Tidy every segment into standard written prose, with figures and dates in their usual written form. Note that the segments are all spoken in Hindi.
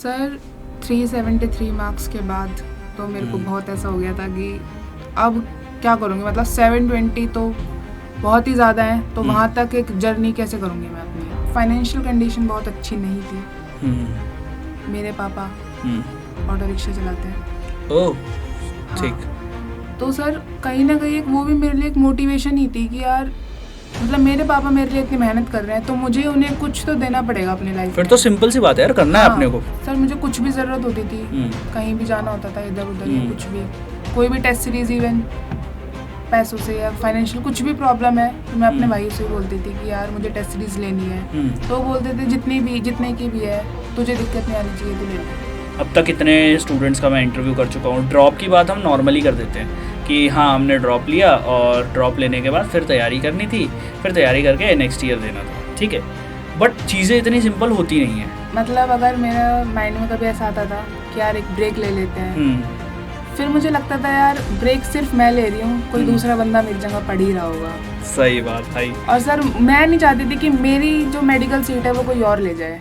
सर 373 मार्क्स के बाद तो मेरे को बहुत ऐसा हो गया था कि अब क्या करूँगी, मतलब 720 तो बहुत ही ज़्यादा है, तो वहाँ तक एक जर्नी कैसे करूँगी मैं अपनी। फाइनेंशियल कंडीशन बहुत अच्छी नहीं थी। मेरे पापा ऑटो रिक्शा चलाते हैं। ओह ठीक। हाँ, तो सर कहीं ना कहीं एक वो भी मेरे लिए एक मोटिवेशन ही थी कि यार मतलब मेरे पापा मेरे लिए इतनी मेहनत कर रहे हैं तो मुझे उन्हें कुछ तो देना पड़ेगा अपनी लाइफ फिर में। तो सिंपल सी बात है यार, करना है अपने को। सर मुझे कुछ भी ज़रूरत होती थी, कहीं भी जाना होता था इधर उधर या कुछ भी, कोई भी टेस्ट सीरीज, इवन पैसों से या फाइनेंशियल कुछ भी प्रॉब्लम है तो मैं अपने भाई से बोलती थी कि यार मुझे टेस्ट सीरीज लेनी है। तो वो बोलते थे जितने की भी है तुझे दिक्कत नहीं आनी चाहिए, तो ले ले। अब तक कितने स्टूडेंट्स का मैं इंटरव्यू कर चुका हूँ। ड्रॉप की बात हम नॉर्मली कर देते हैं कि हाँ हमने ड्रॉप लिया और ड्रॉप लेने के बाद फिर तैयारी करनी थी, फिर तैयारी करके नेक्स्ट ईयर देना था, ठीक है। बट चीज़ें इतनी सिंपल होती नहीं है। मतलब अगर मेरा माइंड में कभी ऐसा आता था कि यार एक ब्रेक ले लेते हैं, फिर मुझे लगता था यार ब्रेक सिर्फ मैं ले रही हूँ, कोई दूसरा बंदा मेरी जगह पढ़ ही रहा होगा। सही बात भाई। और सर मैं नहीं चाहती थी कि मेरी जो मेडिकल सीट है वो कोई और ले जाए।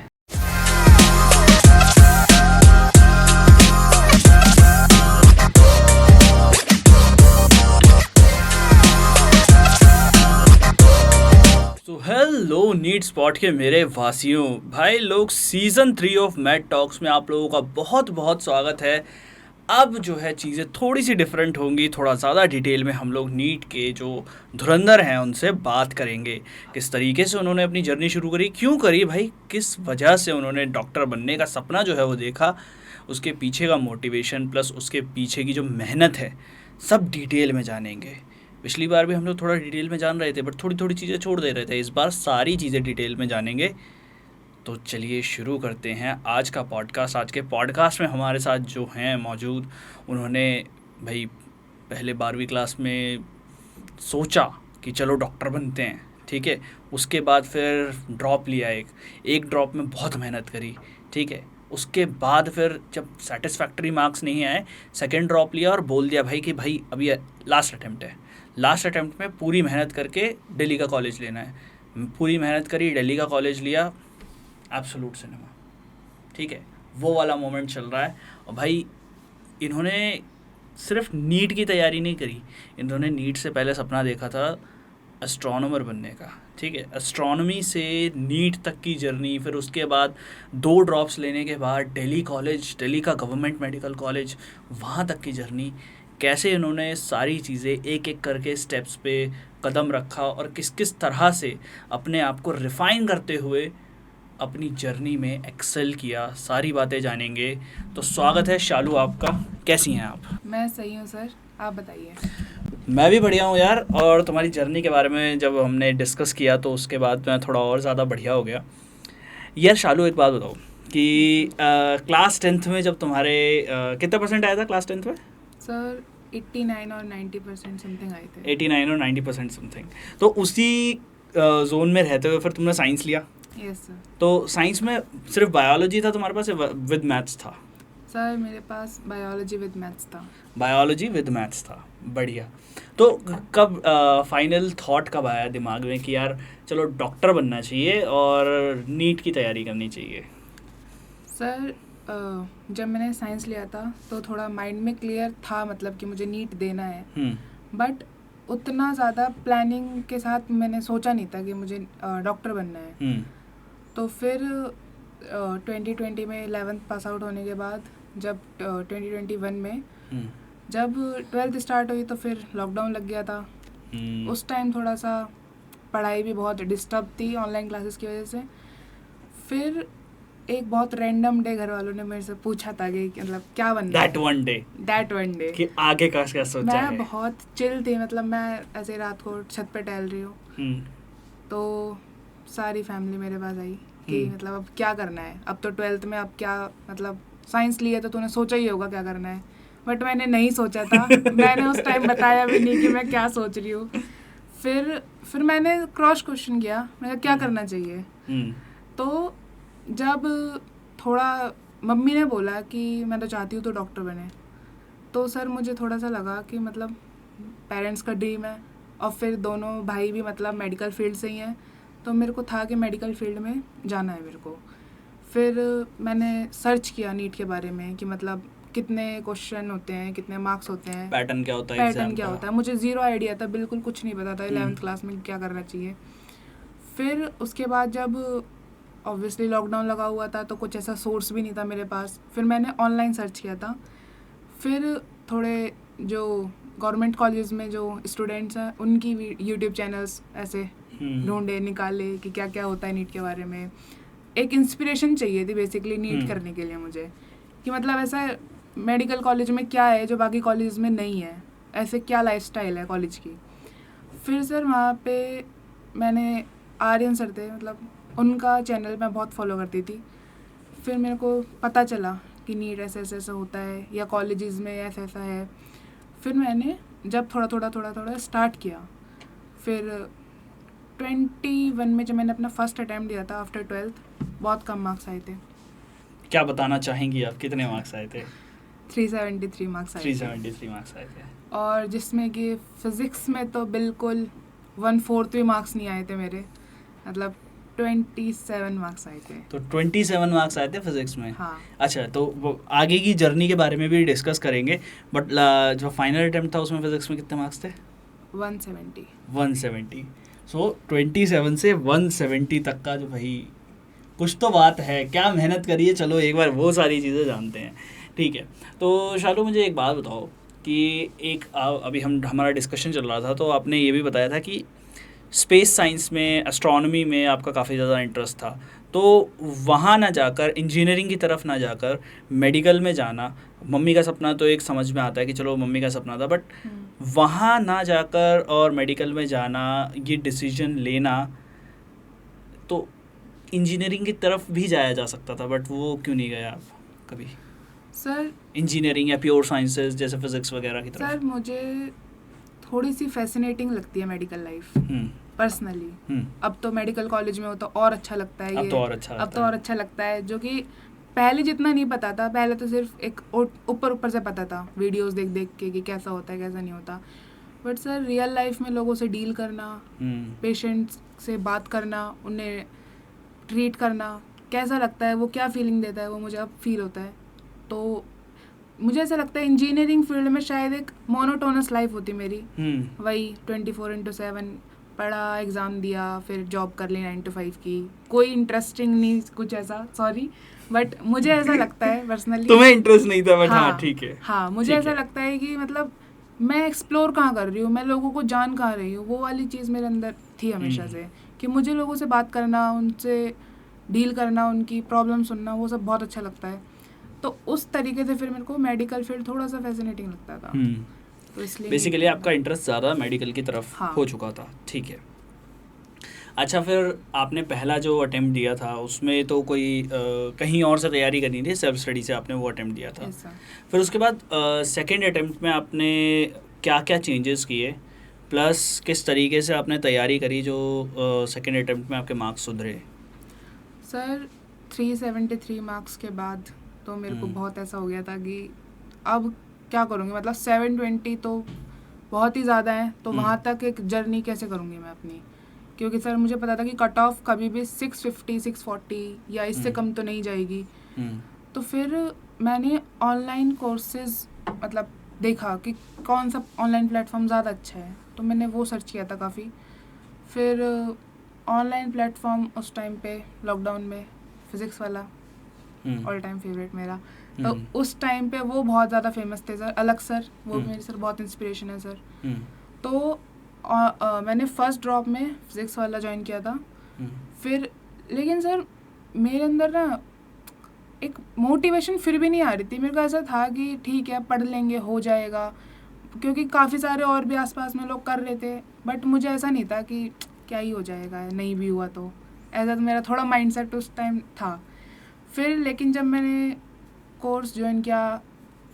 हेलो नीट स्पॉट के मेरे वासियों, भाई लोग, सीज़न 3 ऑफ मैट टॉक्स में आप लोगों का बहुत बहुत स्वागत है। अब जो है चीज़ें थोड़ी सी डिफरेंट होंगी, थोड़ा ज़्यादा डिटेल में हम लोग नीट के जो धुरंधर हैं उनसे बात करेंगे। किस तरीके से उन्होंने अपनी जर्नी शुरू करी, क्यों करी भाई, किस वजह से उन्होंने डॉक्टर बनने का सपना जो है वो देखा, उसके पीछे का मोटिवेशन प्लस उसके पीछे की जो मेहनत है, सब डिटेल में जानेंगे। पिछली बार भी हम लोग थोड़ा डिटेल में जान रहे थे बट थोड़ी थोड़ी चीज़ें छोड़ दे रहे थे, इस बार सारी चीज़ें डिटेल में जानेंगे। तो चलिए शुरू करते हैं आज का पॉडकास्ट। आज के पॉडकास्ट में हमारे साथ जो हैं मौजूद, उन्होंने भाई पहले 12वीं क्लास में सोचा कि चलो डॉक्टर बनते हैं, ठीक है। उसके बाद फिर ड्रॉप लिया, एक ड्रॉप में बहुत मेहनत करी, ठीक है। उसके बाद फिर जब सेटिस्फैक्ट्री मार्क्स नहीं आए, सेकेंड ड्रॉप लिया और बोल दिया भाई कि भाई अभी लास्ट अटैम्प्ट है, लास्ट अटैम्प्ट में पूरी मेहनत करके दिल्ली का कॉलेज लेना है। पूरी मेहनत करी, दिल्ली का कॉलेज लिया, एब्सोल्यूट सिनेमा, ठीक है। वो वाला मोमेंट चल रहा है। और भाई इन्होंने सिर्फ नीट की तैयारी नहीं करी, इन्होंने नीट से पहले सपना देखा था एस्ट्रोनॉमर बनने का, ठीक है। एस्ट्रोनॉमी से नीट तक की जर्नी, फिर उसके बाद 2 ड्रॉप्स लेने के बाद दिल्ली कॉलेज, दिल्ली का गवर्नमेंट मेडिकल कॉलेज, वहाँ तक की जर्नी, कैसे इन्होंने सारी चीज़ें एक एक करके स्टेप्स पे कदम रखा और किस किस तरह से अपने आप को रिफ़ाइन करते हुए अपनी जर्नी में एक्सेल किया, सारी बातें जानेंगे। तो स्वागत है शालू आपका, कैसी हैं आप? मैं सही हूँ सर, आप बताइए। मैं भी बढ़िया हूँ यार। और तुम्हारी जर्नी के बारे में जब हमने डिस्कस किया तो उसके बाद मैं थोड़ा और ज़्यादा बढ़िया हो गया। यार शालू एक बात बताओ कि क्लास 10th में जब तुम्हारे कितने परसेंट आया था क्लास 10th में? सर 89 और 90% समथिंग आए थे। 89 और 90% समथिंग। तो उसी जोन में रहते हुए फिर तुमने साइंस लिया? Yes sir. तो साइंस में सिर्फ बायोलॉजी था तुम्हारे पास या विद मैथ्स था? सर मेरे पास बायोलॉजी विद मैथ्स था। बायोलॉजी विद मैथ्स था, बढ़िया। तो कब फाइनल थॉट कब आया दिमाग में कि यार चलो डॉक्टर बनना चाहिए और नीट की तैयारी करनी चाहिए? सर जब मैंने साइंस लिया था तो थोड़ा माइंड में क्लियर था, मतलब कि मुझे नीट देना है, बट उतना ज़्यादा प्लानिंग के साथ मैंने सोचा नहीं था कि मुझे डॉक्टर बनना है। तो फिर 2020 में 11th पास आउट होने के बाद जब 2021 में जब 12th स्टार्ट हुई तो फिर लॉकडाउन लग गया था। उस टाइम थोड़ा सा पढ़ाई भी बहुत डिस्टर्ब थी ऑनलाइन क्लासेस की वजह से। फिर एक बहुत रैंडम डे घर वालों ने मेरे से पूछा था कि मतलब क्या बनना है। दैट वन डे कि आगे का क्या सोचा है? मैं बहुत चिल थी, मतलब मैं ऐसे रात को छत पे टहल रही हूँ तो सारी फैमिली मेरे पास आई कि मतलब अब क्या करना है, अब तो 12th में अब क्या, मतलब साइंस लिए तो तूने सोचा ही होगा क्या करना है। बट मैंने नहीं सोचा था मैंने उस टाइम बताया भी नहीं कि मैं क्या सोच रही हूँ। फिर मैंने क्रॉस क्वेश्चन किया, मैंने क्या करना चाहिए। तो जब थोड़ा मम्मी ने बोला कि मैं तो चाहती हूँ तो डॉक्टर बने, तो सर मुझे थोड़ा सा लगा कि मतलब पेरेंट्स का ड्रीम है और फिर दोनों भाई भी मतलब मेडिकल फील्ड से ही हैं, तो मेरे को था कि मेडिकल फील्ड में जाना है मेरे को। फिर मैंने सर्च किया नीट के बारे में कि मतलब कितने क्वेश्चन होते हैं, कितने मार्क्स होते हैं, पैटर्न क्या होता है, पैटर्न क्या होता है। मुझे ज़ीरो आइडिया था, बिल्कुल कुछ नहीं पता था 11th क्लास में क्या करना चाहिए। फिर उसके बाद जब ऑब्वियसली लॉकडाउन लगा हुआ था तो कुछ ऐसा सोर्स भी नहीं था मेरे पास, फिर मैंने ऑनलाइन सर्च किया था। फिर थोड़े जो गवर्नमेंट कॉलेज में जो स्टूडेंट्स हैं उनकी यूट्यूब चैनल्स ऐसे ढूंढे, निकाले कि क्या क्या होता है नीट के बारे में। एक इंस्पिरेशन चाहिए थी बेसिकली नीट करने के लिए मुझे, कि मतलब ऐसा मेडिकल कॉलेज में क्या है जो बाकी कॉलेज में नहीं है, ऐसे क्या लाइफस्टाइल है कॉलेज की। फिर सर वहाँ पे मैंने आर्यन सर थे, मतलब उनका चैनल मैं बहुत फॉलो करती थी। फिर मेरे को पता चला कि नीट ऐसे ऐसे ऐसा होता है या कॉलेजेस में ऐसा ऐसा है। फिर मैंने जब थोड़ा स्टार्ट किया, फिर 21 में जब मैंने अपना फर्स्ट अटैम्प्ट दिया था आफ्टर 12th, बहुत कम मार्क्स आए थे। क्या बताना चाहेंगी आप, कितने मार्क्स आए थे? 373 मार्क्स आए थे। 373 मार्क्स आए थे, और जिसमें कि फिज़िक्स में तो बिल्कुल 1/4 भी मार्क्स नहीं आए थे मेरे, मतलब 27 मार्क्स आए थे। तो 27 मार्क्स आए थे फिजिक्स में। हाँ। अच्छा, तो वो आगे की जर्नी के बारे में भी डिस्कस करेंगे, बट जो फाइनल अटेम्प्ट था उसमें फिजिक्स में कितने मार्क्स थे? 170। सो 27 से 170 तक का जो भाई कुछ तो बात है, क्या मेहनत करिए। चलो एक बार वो सारी चीज़ें जानते हैं, ठीक है। तो शालू मुझे एक बात बताओ कि एक अभी हमारा डिस्कशन चल रहा था तो आपने ये भी बताया था कि स्पेस साइंस में, एस्ट्रोनॉमी में आपका काफ़ी ज़्यादा इंटरेस्ट था, तो वहाँ ना जाकर, इंजीनियरिंग की तरफ ना जाकर मेडिकल में जाना, मम्मी का सपना तो एक समझ में आता है कि चलो मम्मी का सपना था, बट वहाँ ना जाकर और मेडिकल में जाना, ये डिसीजन लेना, तो इंजीनियरिंग की तरफ भी जाया जा सकता था, बट वो क्यों नहीं गया आप कभी सर? इंजीनियरिंग या प्योर साइंसेज जैसे फिजिक्स वगैरह की तरफ? सर मुझे थोड़ी सी फैसिनेटिंग लगती है मेडिकल लाइफ पर्सनली। अब तो मेडिकल कॉलेज में हो तो और अच्छा लगता है। अब तो और अच्छा लगता है, जो कि पहले जितना नहीं पता था। पहले तो सिर्फ एक ऊपर से पता था वीडियोस देख देख के कि कैसा होता है कैसा नहीं होता, बट सर रियल लाइफ में लोगों से डील करना, पेशेंट्स से बात करना, उन्हें ट्रीट करना, कैसा लगता है, वो क्या फीलिंग देता है, वो मुझे अब फील होता है। तो मुझे ऐसा लगता है इंजीनियरिंग फील्ड में शायद एक मोनोटोनस लाइफ होती मेरी, वही 24/7 पढ़ा, एग्ज़ाम दिया, फिर जॉब कर ली 9 to 5 की, कोई इंटरेस्टिंग नहीं कुछ ऐसा, सॉरी, बट मुझे ऐसा लगता है पर्सनली। तुम्हें इंटरेस्ट नहीं था, बट हाँ ठीक है। हाँ, मुझे ऐसा लगता है कि मतलब मैं एक्सप्लोर कहाँ कर रही हूँ, मैं लोगों को जान कहाँ रही हूँ, वो वाली चीज़ मेरे अंदर थी हमेशा से, कि मुझे लोगों से बात करना, उनसे डील करना, उनकी प्रॉब्लम सुनना, वो सब बहुत अच्छा लगता है। तो उस तरीके से फिर मेरे को मेडिकल फील्ड थोड़ा सा फैसिनेटिंग लगता था, तो इसलिए बेसिकली आपका इंटरेस्ट ज़्यादा मेडिकल की तरफ हो चुका था, ठीक है। अच्छा, फिर आपने पहला जो अटेम्प्ट दिया था उसमें तो कोई कहीं और से तैयारी करनी थी, सेल्फ स्टडी से आपने वो अटेम्प्ट दिया था। फिर उसके बाद सेकंड अटेम्प्ट में आपने क्या क्या चेंजेस किए, प्लस किस तरीके से आपने तैयारी करी जो सेकंड अटेम्प्ट में आपके मार्क्स सुधरे? सर 373 मार्क्स के बाद तो मेरे को बहुत ऐसा हो गया था कि अब क्या करूँगी, मतलब 720 तो बहुत ही ज़्यादा है, तो वहाँ तक एक जर्नी कैसे करूँगी मैं अपनी, क्योंकि सर मुझे पता था कि कट ऑफ कभी भी 650 640 या इससे कम तो नहीं जाएगी। तो फिर मैंने ऑनलाइन कोर्सेज मतलब देखा कि कौन सा ऑनलाइन प्लेटफॉर्म ज़्यादा अच्छा है, तो मैंने वो सर्च किया था काफ़ी। फिर ऑनलाइन प्लेटफॉर्म उस टाइम पे लॉकडाउन में फिज़िक्स वाला ऑल टाइम फेवरेट मेरा, तो उस टाइम पे वो बहुत ज़्यादा फेमस थे सर, अलग सर, वो मेरे सर बहुत इंस्पिरेशन है सर। तो मैंने फर्स्ट ड्रॉप में फिज़िक्स वाला ज्वाइन किया था। फिर लेकिन सर मेरे अंदर ना एक मोटिवेशन फिर भी नहीं आ रही थी। मेरे को ऐसा था कि ठीक है पढ़ लेंगे, हो जाएगा, क्योंकि काफ़ी सारे और भी आसपास में लोग कर रहे थे, बट मुझे ऐसा नहीं था कि क्या ही हो जाएगा, नहीं भी हुआ तो, ऐसा तो मेरा थोड़ा माइंडसेट उस टाइम था। फिर लेकिन जब मैंने कोर्स ज्वाइन किया,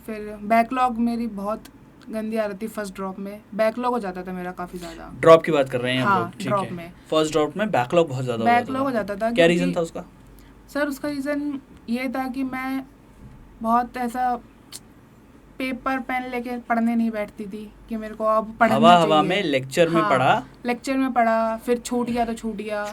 फिर बैकलॉग मेरी बहुत गंदी आ रही थी। फर्स्ट ड्रॉप में बैकलॉग हो जाता था मेरा काफ़ी ज़्यादा। ड्रॉप की बात कर रहे हैं हम लोग, ठीक ड्रॉप है। में फर्स्ट ड्रॉप में बैकलॉग बहुत ज़्यादा हो जाता था। क्या रीज़न था उसका? सर उसका रीज़न ये था कि मैं बहुत ऐसा पेपर पेन लेके पढ़ने नहीं बैठती थी कि मेरे को अब पढ़ना हवा में लेक्चर में पढ़ा, लेक्चर में पढ़ा, फिर छूट गया तो छूट गया,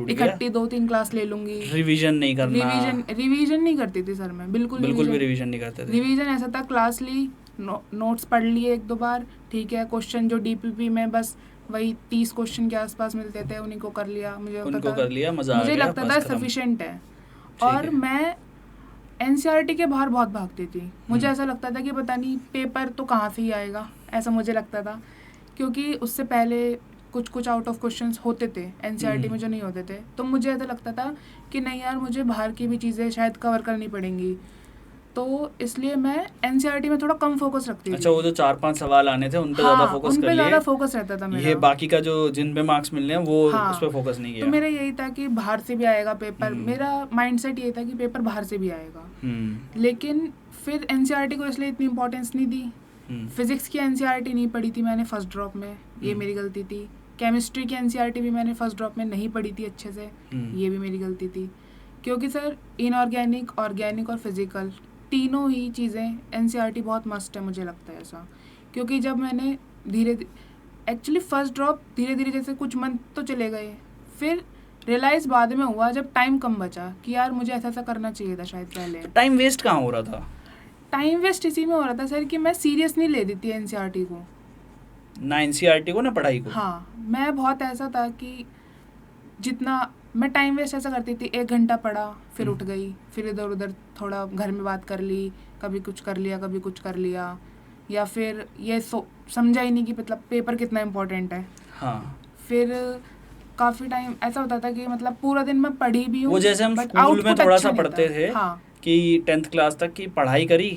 इकट्ठी 2-3 क्लास ले लूंगी, रिवीजन नहीं करना, रिवीजन नहीं करती थी सर मैं, बिल्कुल भी रिवीजन नहीं करते थे। रिवीजन ऐसा था, क्लास ली, नोट्स पढ़ लिए 1-2 बार, ठीक है, क्वेश्चन जो डीपीपी में बस वही 30 क्वेश्चन के आसपास मिलते थे, उन्हीं को कर लिया, मुझे लगता था सफिशिएंट है। और मैं एनसीईआरटी के बाहर बहुत भागती थी, मुझे ऐसा लगता था कि पता नहीं पेपर तो कहाँ से ही आएगा, ऐसा मुझे लगता था, क्योंकि उससे पहले कुछ आउट ऑफ क्वेश्चंस होते थे एनसीईआरटी में जो नहीं होते थे, तो मुझे ऐसा लगता था कि नहीं यार मुझे बाहर की भी चीज़ें शायद कवर करनी पड़ेंगी, तो इसलिए मैं एनसीईआरटी में थोड़ा कम फोकस रखती थी। अच्छा, वो जो 4-5 सवाल आने थे उन पे ज़्यादा फोकस कर लिए, ज़्यादा फोकस रहता था मेरा, ये बाकी का जो जिन पे मार्क्स मिलने हैं वो उस पे फोकस नहीं किया। तो मेरा यही था कि बाहर से भी आएगा पेपर, मेरा माइंडसेट ये था कि पेपर बाहर से भी आएगा, लेकिन फिर एनसीईआरटी को इसलिए इतनी इंपॉर्टेंस नहीं दी। फिजिक्स की एनसीईआरटी नहीं पढ़ी थी मैंने फर्स्ट ड्रॉप में, ये मेरी गलती थी। केमिस्ट्री की एनसीईआरटी भी मैंने फर्स्ट ड्रॉप में नहीं पढ़ी थी अच्छे से, ये भी मेरी गलती थी, क्योंकि सर इनऑर्गेनिक, ऑर्गेनिक और फिजिकल तीनों ही चीज़ें एनसीईआरटी बहुत मस्ट है, मुझे लगता है ऐसा, क्योंकि जब मैंने एक्चुअली फर्स्ट ड्रॉप धीरे धीरे जैसे कुछ मंथ तो चले गए, फिर रियलाइज़ बाद में हुआ जब टाइम कम बचा कि यार मुझे ऐसा करना चाहिए था शायद पहले। टाइम वेस्ट कहाँ हो रहा था? टाइम वेस्ट इसी में हो रहा था सर कि मैं सीरियस नहीं ले देती एनसीईआरटी को, ना एनसीईआरटी को ना पढ़ाई को। हाँ, मैं बहुत ऐसा था कि जितना मैं टाइम वेस्ट ऐसा करती थी, 1 घंटा पढ़ा फिर उठ गई, फिर इधर उधर थोड़ा घर में बात कर ली, कभी कुछ कर लिया कभी कुछ कर लिया, या फिर ये समझा ही नहीं कि मतलब पेपर कितना इम्पोर्टेंट है। हाँ, फिर काफ़ी टाइम ऐसा होता था कि मतलब पूरा दिन मैं पढ़ी भी हूँ, वो जैसे हम स्कूल में थोड़ा सा पढ़ते थे कि 10th क्लास तक की पढ़ाई करी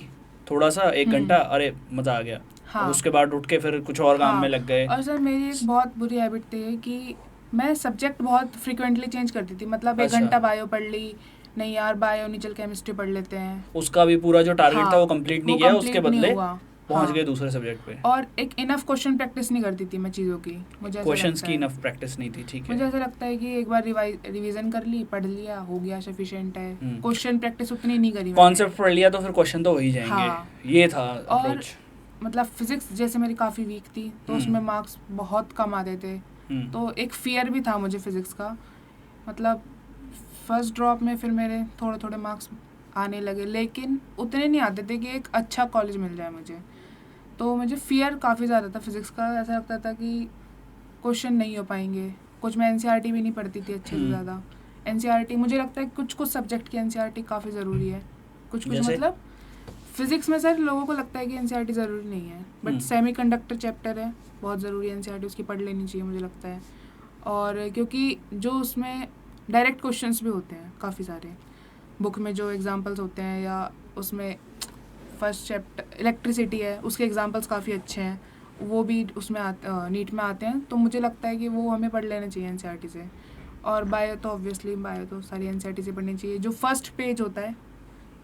थोड़ा सा 1 घंटा, अरे मज़ा आ गया, और उसके बाद उठ के फिर कुछ और काम में लग गए। और सर मेरी एक बहुत बुरी हैबिट थी कि मैं सब्जेक्ट बहुत फ्रिक्वेंटली चेंज करती थी, मतलब 1 घंटा बायो पढ़ ली, नहीं यार बायो नहीं चल केमिस्ट्री पढ़ लेते हैं, उसका भी पूरा जो टारगेट था वो कंप्लीट नहीं किया, उसके बदले पहुंच गए दूसरे सब्जेक्ट पे। और एक इनफ क्वेश्चन प्रैक्टिस नहीं करती थी मैं चीज़ों की, मुझे क्वेश्चंस की इनफ प्रैक्टिस नहीं थी, ठीक है। मुझे ऐसा लगता है कि एक बार रिवीजन कर ली, पढ़ लिया, हो गया, सफिशिएंट है, क्वेश्चन प्रैक्टिस उतनी नहीं करी, कॉन्सेप्ट पढ़ लिया तो फिर क्वेश्चन तो हो ही जाएंगे, ये था अप्रोच। मतलब फिजिक्स जैसे मेरी काफ़ी वीक थी तो उसमें मार्क्स बहुत कम आते थे, तो एक फियर भी था मुझे फिज़िक्स का, मतलब फर्स्ट ड्रॉप में फिर मेरे थोड़े थोड़े मार्क्स आने लगे, लेकिन उतने नहीं आते थे कि एक अच्छा कॉलेज मिल जाए मुझे, तो मुझे फियर काफ़ी ज़्यादा था फिज़िक्स का, ऐसा लगता था कि क्वेश्चन नहीं हो पाएंगे। कुछ मैं एनसीईआरटी भी नहीं पढ़ती थी अच्छे से ज़्यादा, एनसीईआरटी मुझे लगता है कुछ सब्जेक्ट की एनसीईआरटी काफ़ी ज़रूरी है, कुछ मतलब फिज़िक्स में सर लोगों को लगता है कि एनसीईआरटी ज़रूरी नहीं है, बट सेमीकंडक्टर चैप्टर है बहुत ज़रूरी है, एनसीईआरटी उसकी पढ़ लेनी चाहिए मुझे लगता है। और क्योंकि जो उसमें डायरेक्ट क्वेश्चंस भी होते हैं काफ़ी सारे, बुक में जो एग्जांपल्स होते हैं, या उसमें फर्स्ट चैप्टर इलेक्ट्रिसिटी है उसके एग्जांपल्स काफ़ी अच्छे हैं, वो भी उसमें नीट में आते हैं, तो मुझे लगता है कि वो हमें पढ़ लेना चाहिए एनसीईआरटी से। और बायो तो ऑब्वियसली बायो तो सारी एनसीईआरटी से पढ़नी चाहिए। जो फर्स्ट पेज होता है,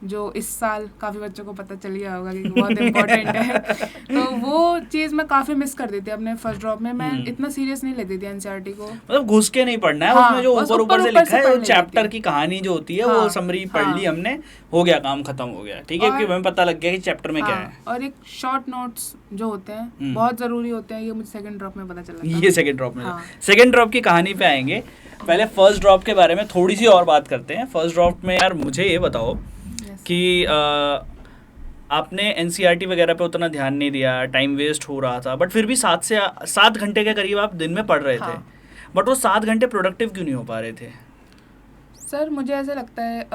जो इस साल काफ़ी बच्चों को पता चल गया होगा कि बहुत इम्पोर्टेंट है, तो वो चीज़ मैं काफ़ी मिस कर देती अपने फर्स्ट ड्रॉप में। मैं इतना सीरियस नहीं लेती थी एनसीईआरटी को, मतलब घुस के नहीं पढ़ना है, उसमें जो ऊपर से लिखा है, चैप्टर की कहानी जो होती है वो समरी पढ़ ली हमने, हो गया काम खत्म हो गया, ठीक है, क्योंकि हमें पता लग गया कि चैप्टर में क्या है। और एक शॉर्ट नोट्स जो होते हैं बहुत ज़रूरी होते हैं, ये मुझे सेकंड ड्रॉप में पता चला। ये सेकंड ड्रॉप में, सेकंड ड्रॉप की कहानी पे आएंगे, पहले फर्स्ट ड्रॉप के बारे में थोड़ी सी और बात करते हैं। फर्स्ट ड्रॉप में यार मुझे ये बताओ कि आपने एनसीईआरटी वगैरह पे उतना ध्यान नहीं दिया, टाइम वेस्ट हो रहा था, बट फिर भी 7 घंटे के करीब आप दिन में पढ़ रहे थे, बट वो 7 घंटे प्रोडक्टिव क्यों नहीं हो पा रहे थे? सर मुझे ऐसा लगता है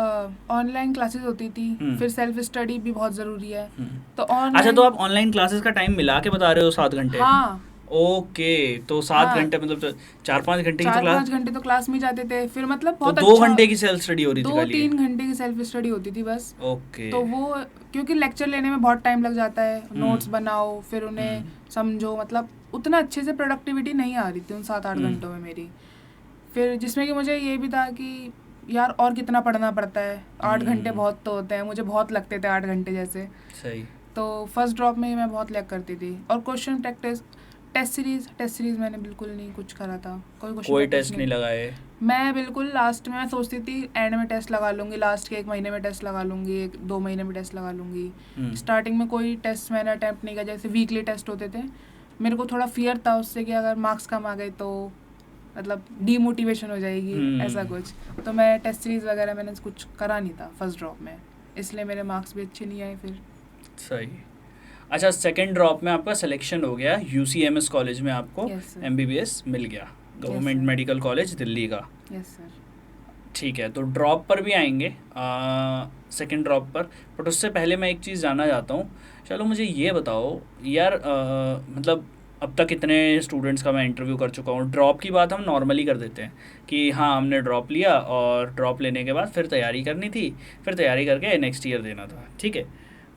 ऑनलाइन क्लासेस होती थी, फिर सेल्फ स्टडी भी बहुत ज़रूरी है, तो अच्छा, तो आप ऑनलाइन क्लासेस का टाइम मिला के बता रहे हो 7 घंटे? हाँ, ओके, तो 7 घंटे मतलब 4-5 घंटे की 4-5 घंटे तो क्लास में जाते थे, फिर मतलब बहुत तो 2 घंटे की सेल्फ स्टडी हो रही थी, 2-3 घंटे की सेल्फ स्टडी होती थी बस। ओके, तो वो क्योंकि लेक्चर लेने में बहुत टाइम लग जाता है, नोट्स बनाओ फिर उन्हें समझो, मतलब उतना अच्छे से प्रोडक्टिविटी नहीं आ रही थी उन 7-8 घंटों में मेरी। फिर जिसमें कि मुझे ये भी था कि यार और कितना पढ़ना पड़ता है, 8 घंटे बहुत तो होते हैं, मुझे बहुत लगते थे 8 घंटे जैसे। सही। तो फर्स्ट ड्रॉप में मैं बहुत लैग करती थी। और क्वेश्चन प्रैक्टिस, टेस्ट सीरीज मैंने बिल्कुल नहीं कुछ करा था, कोई टेस्ट नहीं लगाए, मैं बिल्कुल लास्ट में मैं सोचती थी एंड में टेस्ट लगा लूँगी, लास्ट के 1 महीने में टेस्ट लगा लूँगी, 2 महीने में टेस्ट लगा लूँगी। स्टार्टिंग में कोई टेस्ट मैंने अटैम्प्ट नहीं किया, जैसे वीकली टेस्ट होते थे। मेरे को थोड़ा फियर था उससे कि अगर मार्क्स कम आ गए तो मतलब डीमोटिवेशन हो जाएगी, ऐसा कुछ। तो मैं टेस्ट सीरीज़ वगैरह मैंने कुछ करा नहीं था फर्स्ट ड्रॉप में, इसलिए मेरे मार्क्स भी अच्छे नहीं आए फिर। सही। अच्छा, सेकंड ड्रॉप में आपका सिलेक्शन हो गया, UCMS कॉलेज में आपको MBBS मिल गया, गवर्नमेंट मेडिकल कॉलेज दिल्ली का। Yes sir. ठीक है, तो ड्रॉप पर भी आएंगे, सेकंड ड्रॉप पर, बट उससे पहले मैं एक चीज़ जानना चाहता हूँ। चलो मुझे ये बताओ यार, मतलब अब तक इतने स्टूडेंट्स का मैं इंटरव्यू कर चुका हूँ, ड्रॉप की बात हम नॉर्मली कर देते हैं कि हाँ हमने ड्रॉप लिया और ड्रॉप लेने के बाद फिर तैयारी करनी थी, फिर तैयारी करके नेक्स्ट ईयर देना था, ठीक है।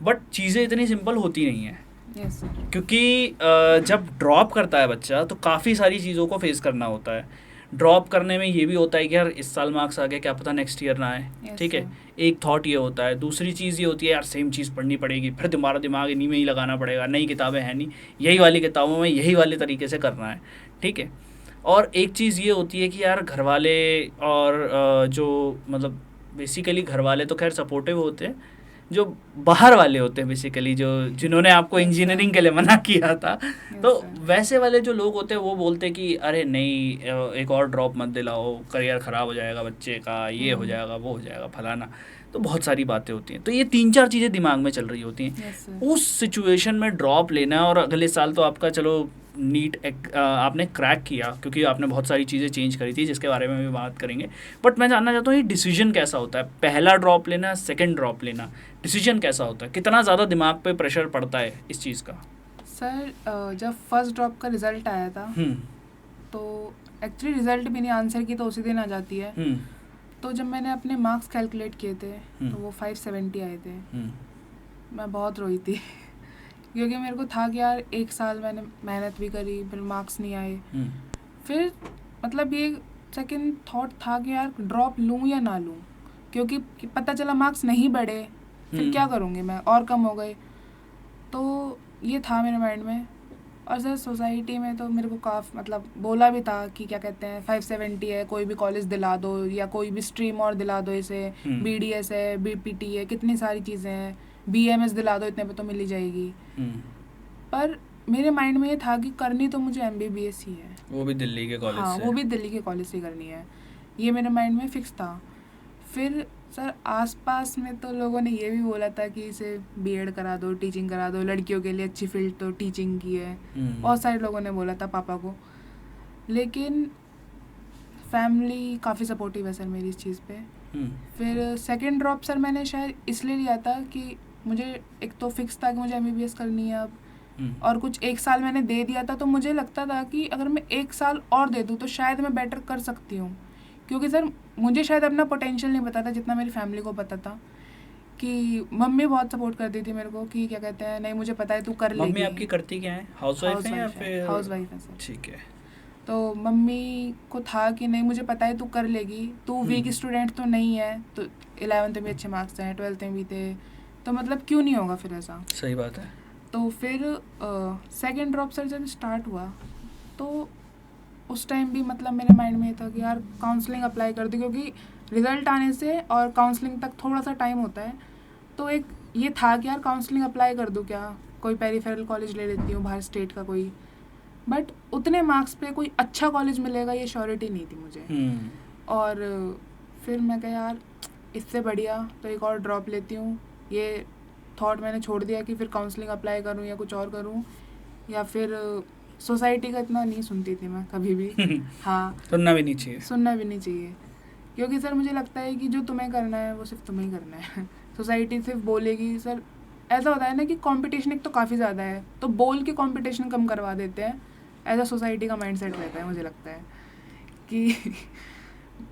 बट चीज़ें इतनी सिंपल होती नहीं हैं। Yes sir. क्योंकि जब ड्रॉप करता है बच्चा तो काफ़ी सारी चीज़ों को फेस करना होता है। ड्रॉप करने में ये भी होता है कि यार इस साल मार्क्स आ गए, क्या पता नेक्स्ट ईयर ना आए, ठीक है, एक थॉट ये होता है। दूसरी चीज़ ये होती है यार सेम चीज़ पढ़नी पड़ेगी, फिर तुम्हारा दिमाग इन्हीं में ही लगाना पड़ेगा, नई किताबें हैं नहीं, यही वाली किताबों में यही वाले तरीके से करना है, ठीक है। और एक चीज़ ये होती है कि यार घर वाले और जो मतलब बेसिकली घर वाले तो खैर सपोर्टिव होते हैं, जो बाहर वाले होते हैं बेसिकली जो जिन्होंने आपको इंजीनियरिंग के लिए मना किया था, तो वैसे वाले जो लोग होते हैं वो बोलते हैं कि अरे नहीं एक और ड्रॉप मत दिलाओ, करियर ख़राब हो जाएगा बच्चे का, ये हो जाएगा वो हो जाएगा फलाना। तो बहुत सारी बातें होती हैं, तो ये 3-4 चीज़ें दिमाग में चल रही होती हैं। उस सिचुएशन में ड्रॉप लेना, और अगले साल तो आपका चलो नीट आपने क्रैक किया क्योंकि आपने बहुत सारी चीज़ें चेंज करी थी जिसके बारे में भी बात करेंगे। बट मैं जानना चाहता हूँ ये डिसीजन कैसा होता है, पहला ड्रॉप लेना, सेकंड ड्रॉप लेना, डिसीजन कैसा होता है, कितना ज़्यादा दिमाग पे प्रेशर पड़ता है इस चीज़ का? सर जब फर्स्ट ड्रॉप का रिज़ल्ट आया था तो एक्चुअली रिज़ल्ट भी नहीं, आंसर की तो उसी दिन आ जाती है। तो जब मैंने अपने मार्क्स कैलकुलेट किए थे तो वो 570 आए थे। मैं बहुत रोई थी क्योंकि मेरे को था कि यार 1 साल मैंने मेहनत भी करी, फिर मार्क्स नहीं आए। फिर मतलब ये सेकंड थॉट था कि यार ड्रॉप लूँ या ना लूँ, क्योंकि पता चला मार्क्स नहीं बढ़े फिर क्या करूँगी मैं, और कम हो गए। तो ये था मेरे माइंड में। और सर सोसाइटी में तो मेरे को काफ़ी मतलब बोला भी था कि क्या कहते हैं 570 है, कोई भी कॉलेज दिला दो या कोई भी स्ट्रीम और दिला दो, इसे BDS है, BPT है, कितनी सारी चीज़ें हैं, BMS दिला दो, इतने पे तो मिल ही जाएगी। पर मेरे माइंड में ये था कि करनी तो मुझे MBBS ही है, वो भी दिल्ली के कॉलेज हाँ से। वो भी दिल्ली के कॉलेज से करनी है, ये मेरे माइंड में फिक्स था। फिर सर आसपास में तो लोगों ने ये भी बोला था कि इसे B.Ed करा दो, टीचिंग करा दो, लड़कियों के लिए अच्छी फील्ड तो टीचिंग की है। बहुत सारे लोगों ने बोला था पापा को, लेकिन फैमिली काफ़ी सपोर्टिव है सर मेरी इस चीज़ पे। फिर सेकंड ड्रॉप सर मैंने शायद इसलिए लिया था कि मुझे एक तो फिक्स था कि मुझे MBBS करनी है अब, और कुछ 1 साल मैंने दे दिया था, तो मुझे लगता था कि अगर मैं 1 साल और दे दूँ तो शायद मैं बेटर कर सकती हूँ। क्योंकि सर मुझे शायद अपना पोटेंशियल नहीं पता था जितना मेरी फैमिली को पता था। कि मम्मी बहुत सपोर्ट करती थी मेरे को कि क्या कहते हैं, नहीं मुझे पता है तू कर लेगी। मम्मी आपकी करती क्या है, हाउसवाइफ है या फिर? हाउसवाइफ है सर। ठीक है। तो मम्मी को था कि नहीं मुझे पता है तू कर लेगी, तू वीक स्टूडेंट तो नहीं है, तो 11th में भी अच्छे मार्क्स हैं, 12th में भी थे, तो मतलब क्यों नहीं होगा फिर ऐसा। सही बात है। तो फिर सेकंड ड्रॉप सर जब स्टार्ट हुआ तो उस टाइम भी मतलब मेरे माइंड में था कि यार काउंसलिंग अप्लाई कर दूँ, क्योंकि रिज़ल्ट आने से और काउंसलिंग तक थोड़ा सा टाइम होता है। तो एक ये था कि यार काउंसलिंग अप्लाई कर दूँ क्या, कोई पेरिफेरल कॉलेज ले लेती हूँ बाहर स्टेट का कोई, बट उतने मार्क्स पे कोई अच्छा कॉलेज मिलेगा ये श्योरिटी नहीं थी मुझे। और फिर मैं कहा यार इससे बढ़िया तो एक और ड्रॉप लेती हूँ। ये थॉट मैंने छोड़ दिया कि फिर काउंसलिंग अप्लाई करूँ या कुछ और करूँ, या फिर सोसाइटी का इतना नहीं सुनती थी मैं कभी भी। हाँ, सुनना भी नहीं चाहिए, सुनना भी नहीं चाहिए, क्योंकि सर मुझे लगता है कि जो तुम्हें करना है वो सिर्फ तुम्हें ही करना है। सोसाइटी सिर्फ बोलेगी, सर ऐसा होता है ना कि कंपटीशन एक तो काफ़ी ज़्यादा है, तो बोल के कंपटीशन कम करवा देते हैं, ऐसा सोसाइटी का माइंडसेट रहता है। मुझे लगता है कि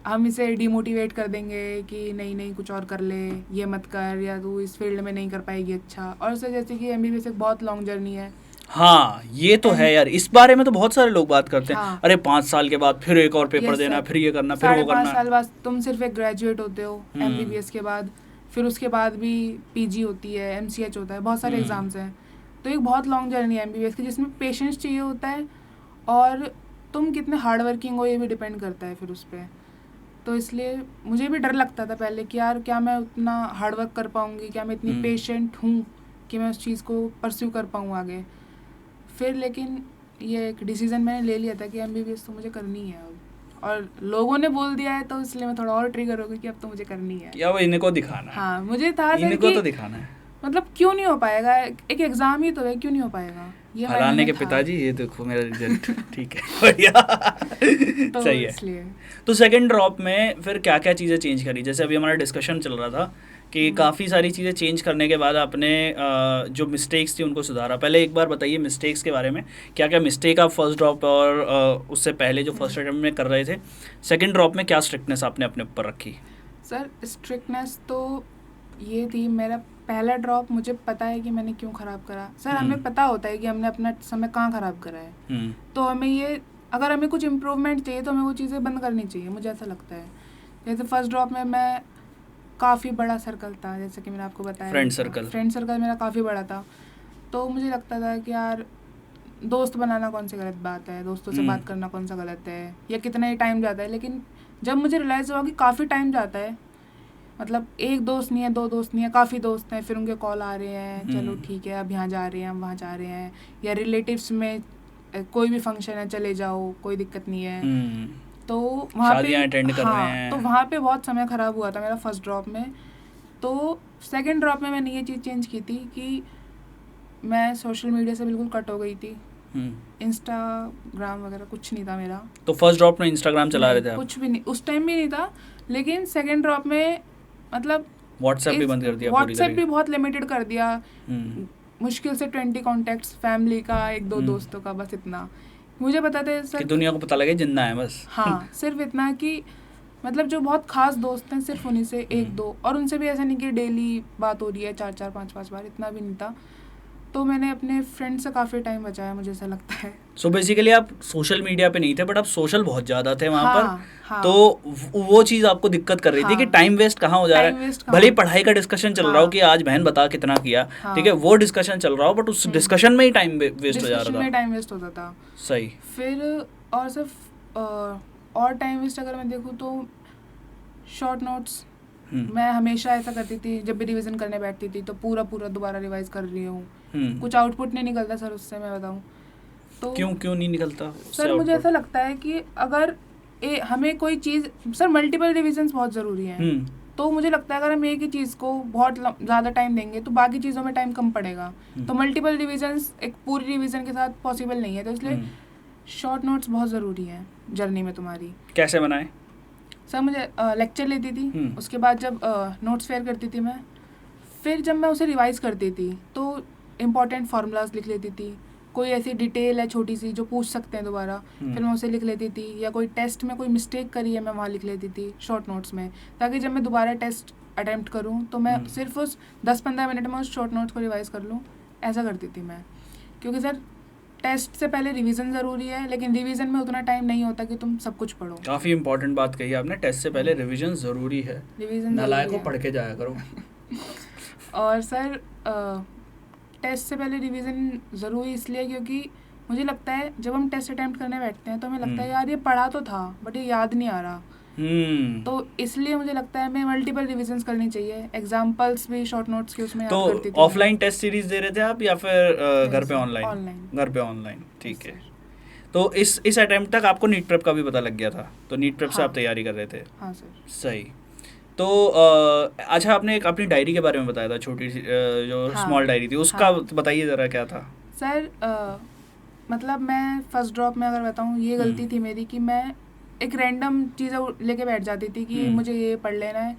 हम इसे डिमोटिवेट कर देंगे कि नहीं नहीं कुछ और कर ले, ये मत कर, या तू इस फील्ड में नहीं कर पाएगी अच्छा। और सर जैसे कि MBBS एक बहुत लॉन्ग जर्नी है। हाँ ये तो है यार, इस बारे में तो बहुत सारे लोग बात करते हैं। हाँ। अरे 5 साल के बाद फिर एक और पेपर देना, फिर ये करना, फिर वो करना। 5.5 साल बाद तुम सिर्फ एक ग्रेजुएट होते हो MBBS के बाद, फिर उसके बाद भी PG होती है, MCH होता है, बहुत सारे एग्जाम्स हैं। तो एक बहुत लॉन्ग जर्नी है MBBS की, जिसमें पेशेंस चाहिए होता है, और तुम कितने हार्ड वर्किंग हो ये भी डिपेंड करता है फिर उस पर। तो इसलिए मुझे भी डर लगता था पहले कि यार क्या मैं उतना हार्ड वर्क कर पाऊँगी, क्या मैं इतनी पेशेंट हूँ कि मैं उस चीज़ को परस्यू कर पाऊँ आगे। फिर लेकिन ये एक डिसीज़न मैंने ले लिया था कि MBBS तो मुझे करनी है अब, और लोगों ने बोल दिया है तो इसलिए मैं थोड़ा और ट्रिगर हो गई कि अब तो मुझे करनी है। या वो इनको दिखाना है। हाँ, मुझे था सर इनको कि तो दिखाना है, मतलब क्यों नहीं हो पाएगा, एक एग्ज़ाम ही तो है, क्यों नहीं हो पाएगा। ये हराने के पिताजी, ये देखो मेरा रिजल्ट ठीक है, बढ़िया, तो सही है। इसलिए तो सेकंड ड्रॉप में फिर क्या क्या चीज़ें चेंज करी? जैसे अभी हमारा डिस्कशन चल रहा था कि काफ़ी सारी चीज़ें चेंज करने के बाद आपने जो मिस्टेक्स थी उनको सुधारा। पहले एक बार बताइए मिस्टेक्स के बारे में, क्या क्या मिस्टेक आप फर्स्ट ड्रॉप और उससे पहले जो फर्स्ट अटेम्प्ट में कर रहे थे, सेकंड ड्रॉप में क्या स्ट्रिक्टनेस आपने अपने ऊपर रखी? सर स्ट्रिक्टनेस तो ये थी, मेरा पहला ड्रॉप मुझे पता है कि मैंने क्यों ख़राब करा। सर हमें पता होता है कि हमने अपना समय कहाँ ख़राब करा है, तो हमें ये, अगर हमें कुछ इम्प्रूवमेंट चाहिए तो हमें वो चीज़ें बंद करनी चाहिए, मुझे ऐसा लगता है। जैसे फर्स्ट ड्रॉप में मैं काफ़ी बड़ा सर्कल था, जैसे कि मैंने आपको बताया, फ्रेंड सर्कल मेरा काफ़ी बड़ा था। तो मुझे लगता था कि यार दोस्त बनाना कौन सी गलत बात है, दोस्तों से बात करना कौन सा गलत है, या कितना ही टाइम जाता है। लेकिन जब मुझे रियलाइज़ हुआ कि काफ़ी टाइम जाता है, मतलब एक दोस्त नहीं है, 2 दोस्त नहीं है, काफ़ी दोस्त हैं, फिर उनके कॉल आ रहे हैं, चलो ठीक है अब यहाँ जा रहे हैं, हम वहाँ जा रहे हैं, या रिलेटिव्स में कोई भी फंक्शन है चले जाओ, कोई दिक्कत नहीं है। तो वहाँ पे अटेंड कर रहे हैं, तो वहाँ पे बहुत समय ख़राब हुआ था मेरा फर्स्ट ड्रॉप में। तो सेकंड ड्रॉप में मैंने ये चीज़ चेंज की थी कि मैं सोशल मीडिया से बिल्कुल कट हो गई थी, इंस्टाग्राम वगैरह कुछ नहीं था मेरा। तो फर्स्ट ड्रॉप में इंस्टाग्राम चला रहे थे आप? कुछ भी नहीं, उस टाइम भी नहीं था। लेकिन सेकंड ड्रॉप में मतलब व्हाट्सएप भी बंद कर दिया, व्हाट्सएप भी बहुत लिमिटेड कर दिया, मुश्किल से 20 कॉन्टैक्ट्स, फैमिली का 1-2 दोस्तों का, बस इतना। मुझे पता था सर कि दुनिया को पता लगे जिंदा है बस। हाँ, सिर्फ इतना कि मतलब जो बहुत खास दोस्त हैं सिर्फ उन्हीं से 1-2, और उनसे भी ऐसा नहीं कि डेली बात हो रही है 4-4 5-5 बार, इतना भी नहीं था। तो मैंने अपने फ्रेंड से काफ़ी टाइम बचाया, मुझे ऐसा लगता है। सो बेसिकली आप सोशल मीडिया पे नहीं थे, बट आप सोशल बहुत ज़्यादा थे वहाँ पर। हाँ, तो वो चीज़ आपको दिक्कत कर रही थी कि टाइम वेस्ट कहाँ हो जा रहा है। भले ही पढ़ाई का डिस्कशन चल रहा हो कि आज बहन बता कितना किया, ठीक है, वो डिस्कशन चल रहा हो, बट उस डिस्कशन में ही टाइम वेस्ट हो जा रहा था। टाइम वेस्ट होता था, सही। फिर और सिर्फ और टाइम वेस्ट अगर मैं देखूँ तो शॉर्ट नोट्स, मैं हमेशा ऐसा करती थी, जब भी रिवीजन करने बैठती थी तो पूरा दोबारा रिवाइज कर रही हूँ, कुछ आउटपुट नहीं निकलता सर उससे, मैं बताऊँ तो। क्यों नहीं निकलता सर? मुझे ऐसा लगता है कि अगर हमें कोई चीज़, सर मल्टीपल रिविजन्स बहुत ज़रूरी हैं, तो मुझे लगता है अगर हम एक ही चीज़ को बहुत ज़्यादा टाइम देंगे तो बाकी चीज़ों में टाइम कम पड़ेगा। तो मल्टीपल रिविजन्स एक पूरी रिविज़न के साथ पॉसिबल नहीं है, तो इसलिए शॉर्ट नोट्स बहुत ज़रूरी हैं जर्नी में तुम्हारी। कैसे बनाए? सर मुझे लेक्चर लेती थी, उसके बाद जब नोट्स फेयर करती थी मैं, फिर जब मैं उसे रिवाइज करती थी तो इम्पॉर्टेंट फार्मूलाज लिख लेती थी, कोई ऐसी डिटेल है छोटी सी जो पूछ सकते हैं दोबारा, फिर मैं उसे लिख लेती थी, या कोई टेस्ट में कोई मिस्टेक करी है मैं वहाँ लिख लेती थी शॉर्ट नोट्स में, ताकि जब मैं दोबारा टेस्ट अटैम्प्ट करूँ तो मैं सिर्फ उस 10-15 मिनट में उस शॉर्ट नोट्स को रिवाइज कर लूँ। ऐसा करती थी मैं, क्योंकि सर टेस्ट से पहले रिवीजन ज़रूरी है, लेकिन रिवीजन में उतना टाइम नहीं होता कि तुम सब कुछ पढ़ो। काफ़ी इंपॉर्टेंट बात कही आपने, टेस्ट से पहले रिवीजन ज़रूरी है, रिवीजन नालायकों पढ़ के जाया करो। और सर टेस्ट से पहले रिवीजन ज़रूरी इसलिए क्योंकि मुझे लगता है जब हम टेस्ट अटैम्प्ट करने बैठते हैं तो हमें लगता है यार ये पढ़ा तो था बट ये याद नहीं आ रहा, तो इसलिए मुझे लगता है हमें मल्टीपल रिविजन्स करनी चाहिए। एग्जांपल्स भी शॉर्ट नोट्स के उसमें याद करती थी। तो ऑफलाइन टेस्ट सीरीज दे रहे थे आप या फिर घर पे ऑनलाइन? घर पे ऑनलाइन, ठीक है। तो इस अटेम्प्ट तक आपको नीट प्रेप का भी पता लग गया था, तो नीट प्रेप से आप तैयारी कर रहे थे? हाँ सर। सही। तो अच्छा, आपने एक अपनी डायरी के बारे में बताया था, छोटी सी जो स्मॉल डायरी थी, उसका बताइए ज़रा क्या था? सर मतलब मैं फर्स्ट ड्रॉप में अगर बताऊँ, ये गलती थी मेरी कि मैं एक रैंडम चीज़ लेके बैठ जाती थी कि मुझे ये पढ़ लेना है,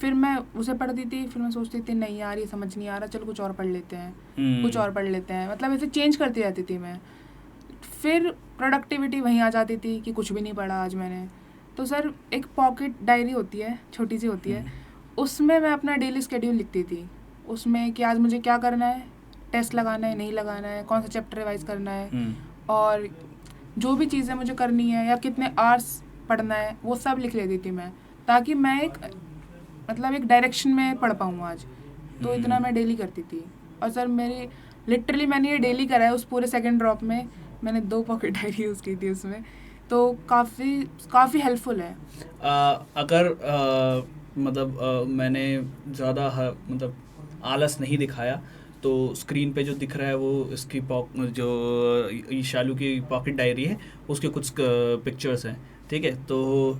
फिर मैं उसे पढ़ती थी, फिर मैं सोचती थी नहीं यार ये समझ नहीं आ रहा, चल कुछ और पढ़ लेते हैं, कुछ और पढ़ लेते हैं, मतलब ऐसे चेंज करती रहती थी मैं। फिर प्रोडक्टिविटी वहीं आ जाती थी कि कुछ भी नहीं पढ़ा आज मैंने। तो सर एक पॉकेट डायरी होती है, छोटी सी होती है, उसमें मैं अपना डेली स्केड्यूल लिखती थी, उसमें कि आज मुझे क्या करना है, टेस्ट लगाना है नहीं लगाना है, कौन सा चैप्टर रिवाइज करना है, और जो भी चीज़ें मुझे करनी है या कितने आवर्स पढ़ना है वो सब लिख लेती थी मैं, ताकि मैं एक डायरेक्शन में पढ़ पाऊँ आज। तो इतना मैं डेली करती थी। और सर मैंने ये डेली करा है। उस पूरे सेकंड ड्रॉप में मैंने 2 पॉकेट डायरी यूज़ की थी उसमें, तो काफ़ी हेल्पफुल है। अगर मैंने ज़्यादा मतलब आलस नहीं दिखाया तो स्क्रीन पे जो दिख रहा है वो इसकी जो ईशालू की पॉकेट डायरी है उसके कुछ पिक्चर्स हैं, ठीक है। तो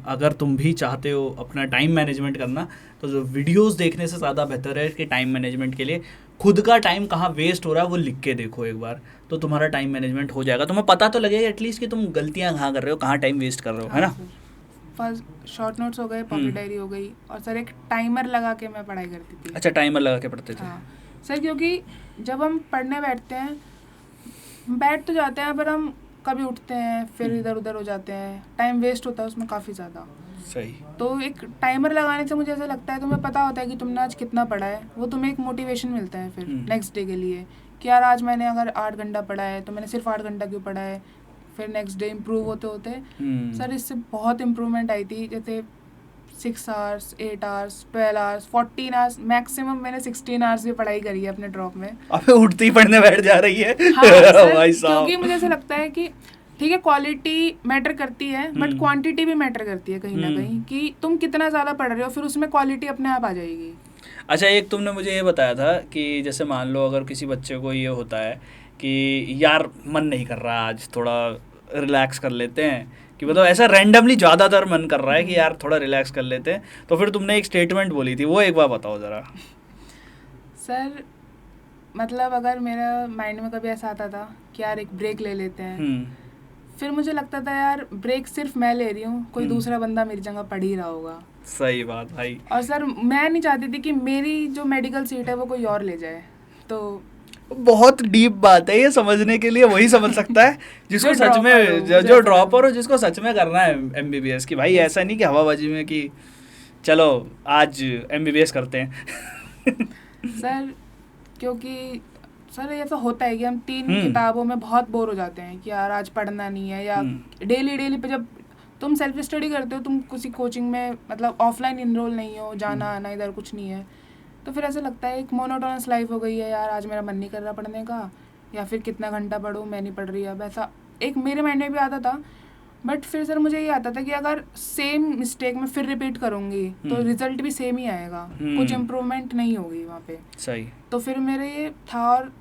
अगर तुम भी चाहते हो अपना टाइम मैनेजमेंट करना तो जो वीडियोस देखने से ज़्यादा बेहतर है कि टाइम मैनेजमेंट के लिए खुद का टाइम कहाँ वेस्ट हो रहा है वो लिख के देखो एक बार, तो तुम्हारा टाइम मैनेजमेंट हो जाएगा, तुम्हें पता तो लगेगा एटलीस्ट कि तुम गलतियाँ कहाँ कर रहे हो, कहाँ टाइम वेस्ट कर रहे हो, है ना। फर्स्ट शॉर्ट नोट्स हो गए, पॉकेट डायरी हो गई, और सर एक टाइमर लगा के मैं पढ़ाई करती थी। अच्छा, टाइमर लगा के पढ़ते थे। हाँ सर, क्योंकि जब हम पढ़ने बैठ तो जाते हैं पर हम कभी उठते हैं फिर इधर उधर हो जाते हैं, टाइम वेस्ट होता है उसमें काफ़ी ज़्यादा। सही। तो एक टाइमर लगाने से मुझे ऐसा लगता है तुम्हें पता होता है कि तुमने आज कितना पढ़ा है, वो तुम्हें एक मोटिवेशन मिलता है फिर नेक्स्ट डे के लिए कि यार आज मैंने अगर 8 घंटा पढ़ा है तो मैंने सिर्फ 8 घंटा क्यों पढ़ा है। फिर नेक्स्ट डे इम्प्रूव होते होते सर इससे बहुत इम्प्रूवमेंट आई थी। जैसे 6 hours, 8 hours, 12 hours, 14 hours, maximum मैंने 16 आवर्स भी पढ़ाई करी है अपने ड्रॉप में। अबे उठते ही पढ़ने बैठ जा रही है। हाँ, सर, भाई साहब, क्योंकि मुझे ऐसा लगता है कि ठीक है क्वालिटी मैटर करती है बट क्वांटिटी भी मैटर करती है कहीं ना कहीं, कि तुम कितना ज़्यादा पढ़ रहे हो फिर उसमें क्वालिटी अपने आप आ जाएगी। अच्छा, एक तुमने मुझे ये बताया था कि जैसे मान लो अगर किसी बच्चे को ये होता है कि यार मन नहीं कर रहा आज, थोड़ा रिलैक्स कर लेते हैं, कि मतलब ऐसा रैंडमली ज़्यादातर मन कर रहा है कि यार थोड़ा रिलैक्स कर लेते हैं, तो फिर तुमने एक स्टेटमेंट बोली थी, वो एक बार बताओ ज़रा। सर मतलब अगर मेरा माइंड में कभी ऐसा आता था कि यार एक ब्रेक ले लेते हैं, फिर मुझे लगता था यार ब्रेक सिर्फ मैं ले रही हूँ, कोई दूसरा बंदा मेरी जगह पढ़ ही रहा होगा। सही बात भाई। और सर मैं नहीं चाहती थी कि मेरी जो मेडिकल सीट है वो कोई और ले जाए। तो बहुत डीप बात है ये, समझने के लिए वही समझ सकता है जिसको सच में, जो ड्रॉपर हो, जिसको सच में करना है MBBS की। भाई ऐसा नहीं कि हवाबाजी में कि चलो आज MBBS करते हैं। सर क्योंकि सर ऐसा होता है कि हम 3 किताबों में बहुत बोर हो जाते हैं कि यार आज पढ़ना नहीं है, या डेली पे जब तुम सेल्फ स्टडी करते हो, तुम किसी कोचिंग में मतलब ऑफलाइन इनरोल नहीं हो, जाना आना इधर कुछ नहीं है, तो फिर ऐसा लगता है एक मोनोटोनस लाइफ हो गई है, यार आज मेरा मन नहीं कर रहा पढ़ने का, या फिर कितना घंटा पढूं, मैं नहीं पढ़ रही अब, ऐसा एक मेरे माइंड में भी आता था। बट फिर सर मुझे ये आता था कि अगर सेम मिस्टेक मैं फिर रिपीट करूँगी तो रिजल्ट भी सेम ही आएगा, कुछ इम्प्रूवमेंट नहीं होगी वहाँ पे। सही। तो फिर मेरे ये था, और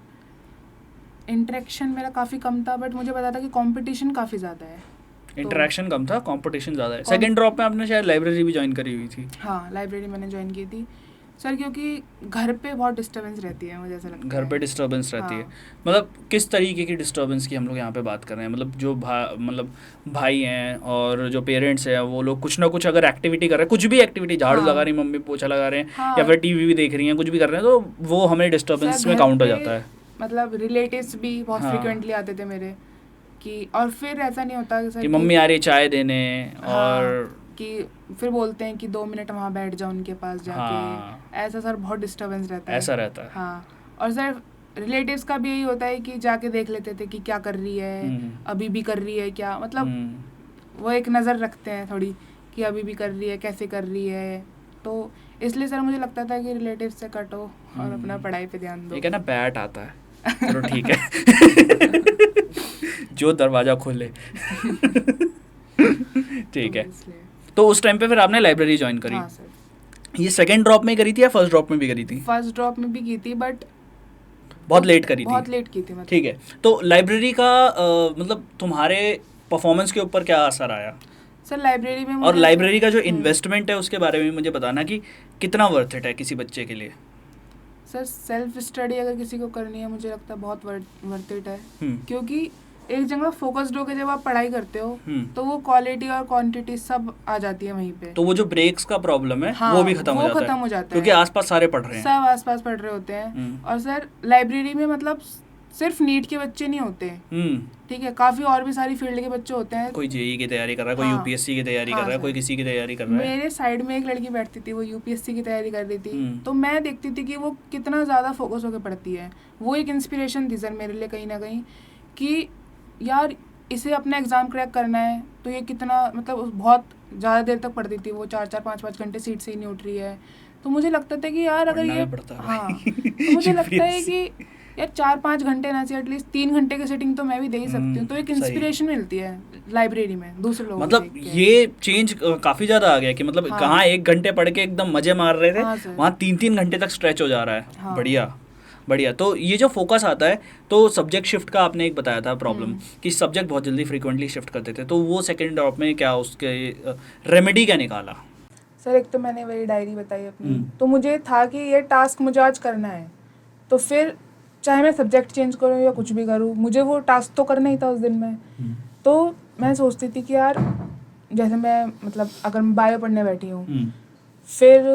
इंटरेक्शन मेरा काफ़ी कम था, बट मुझे पता था कि कंपटीशन काफ़ी ज़्यादा है। इंटरेक्शन कम था, कंपटीशन ज़्यादा है। सेकंड ड्रॉप में आपने शायद लाइब्रेरी भी ज्वाइन करी हुई थी। हाँ, लाइब्रेरी मैंने ज्वाइन की थी सर, क्योंकि घर पे बहुत डिस्टर्बेंस रहती है, मुझे ऐसा लगता है। घर पे डिस्टर्बेंस रहती है, मतलब किस तरीके की डिस्टर्बेंस की हम लोग यहाँ पे बात कर रहे हैं? मतलब जो भाई हैं और जो पेरेंट्स हैं वो लोग कुछ ना कुछ अगर एक्टिविटी कर रहे हैं, कुछ भी एक्टिविटी, झाड़ू लगा रही, मम्मी पोछा लगा रहे हैं, या फिर टीवी भी देख रही हैं, कुछ भी कर रहे हैं, तो वो हमें डिस्टर्बेंस में काउंट हो जाता है। मतलब रिलेटिव्स भी बहुत फ्रिक्वेंटली आते थे मेरे, कि और फिर ऐसा नहीं होता कि मम्मी आ रही चाय देने, और कि फिर बोलते हैं कि 2 मिनट वहाँ बैठ जाओ उनके पास जाके। ऐसा सर बहुत डिस्टर्बेंस रहता है। ऐसा रहता है। हाँ, और सर रिलेटिव्स का भी यही होता है कि जाके देख लेते थे कि क्या कर रही है, अभी भी कर रही है क्या, मतलब वो एक नज़र रखते हैं थोड़ी कि अभी भी कर रही है, कैसे कर रही है। तो इसलिए सर मुझे लगता था कि रिलेटिव से कटो और अपना पढ़ाई पे ध्यान दो। एक है ना बैट आता है, चलो ठीक है, जो दरवाजा खोले। ठीक है, तो उस टाइम पे फिर आपने लाइब्रेरी ज्वाइन करी। हाँ सर। ये सेकंड ड्रॉप में करी थी या फर्स्ट ड्रॉप में भी करी थी? फर्स्ट ड्रॉप में भी की थी, बट बहुत लेट करी थी। बहुत लेट की थी मतलब। ठीक है, तो लाइब्रेरी का मतलब तुम्हारे परफॉर्मेंस के ऊपर क्या असर आया सर लाइब्रेरी में? और लाइब्रेरी का जो इन्वेस्टमेंट है उसके बारे में मुझे बताना कि कितना वर्थ इट है किसी बच्चे के लिए। सर सेल्फ स्टडी अगर किसी को करनी है, मुझे लगता है बहुत वर्थ इट है, क्योंकि एक जगह फोकस्ड होकर जब आप पढ़ाई करते हो तो वो क्वालिटी और क्वांटिटी सब आ जाती है वहीं पे। तो वो जो ब्रेक्स का प्रॉब्लम है वो भी खत्म हो जाता है क्योंकि आसपास सारे पढ़ रहे हैं, सब आसपास पढ़ रहे होते हैं। और सर लाइब्रेरी में मतलब सिर्फ नीट के बच्चे नहीं होते, ठीक है, काफी और भी सारी फील्ड के बच्चे होते हैं। कोई जेईई की तैयारी कर रहा है, कोई यूपीएससी की तैयारी कर रहा है, कोई किसी की तैयारी कर रहा है। मेरे साइड में एक लड़की बैठती थी, वो यूपीएससी की तैयारी कर रही थी, तो मैं देखती थी कि वो कितना ज्यादा फोकस होकर पढ़ती है। वो एक इंस्पिरेशन थी सर मेरे लिए कहीं ना कहीं, कि यार इसे अपना एग्जाम क्रैक करना है तो ये कितना मतलब बहुत ज़्यादा देर तक पढ़ती थी वो, 4-4 5-5 घंटे सीट से ही नहीं उठ रही है। तो मुझे लगता था कि यार अगर ये तो मुझे लगता है कि यार 4-5 घंटे ना चाहिए, एटलीस्ट 3 घंटे की सिटिंग तो मैं भी दे ही सकती हूँ, तो एक इंस्पिरेशन मिलती है लाइब्रेरी में दूसरे लोगों मतलब ये चेंज काफी ज्यादा आ गया कि मतलब हाँ। कहाँ 1 घंटे पढ़ के एकदम मजे मार रहे थे, हाँ सर। वहाँ 3-3 घंटे तक स्ट्रेच हो जा रहा है। हाँ। बढ़िया बढ़िया। तो ये जो फोकस आता है, तो सब्जेक्ट शिफ्ट का आपने एक बताया था प्रॉब्लम कि सब्जेक्ट बहुत जल्दी फ्रीक्वेंटली शिफ्ट करते थे, तो वो सेकंड ड्रॉप में क्या उसके रेमेडी क्या निकाला? सर एक तो मैंने वही डायरी बताई अपनी, तो मुझे था कि ये टास्क मुझे आज करना है, तो फिर चाहे मैं सब्जेक्ट चेंज करूँ या कुछ भी करूँ, मुझे वो टास्क तो करना ही था उस दिन में। तो मैं सोचती थी कि यार जैसे मैं मतलब अगर मैं बायो पढ़ने बैठी हूँ, फिर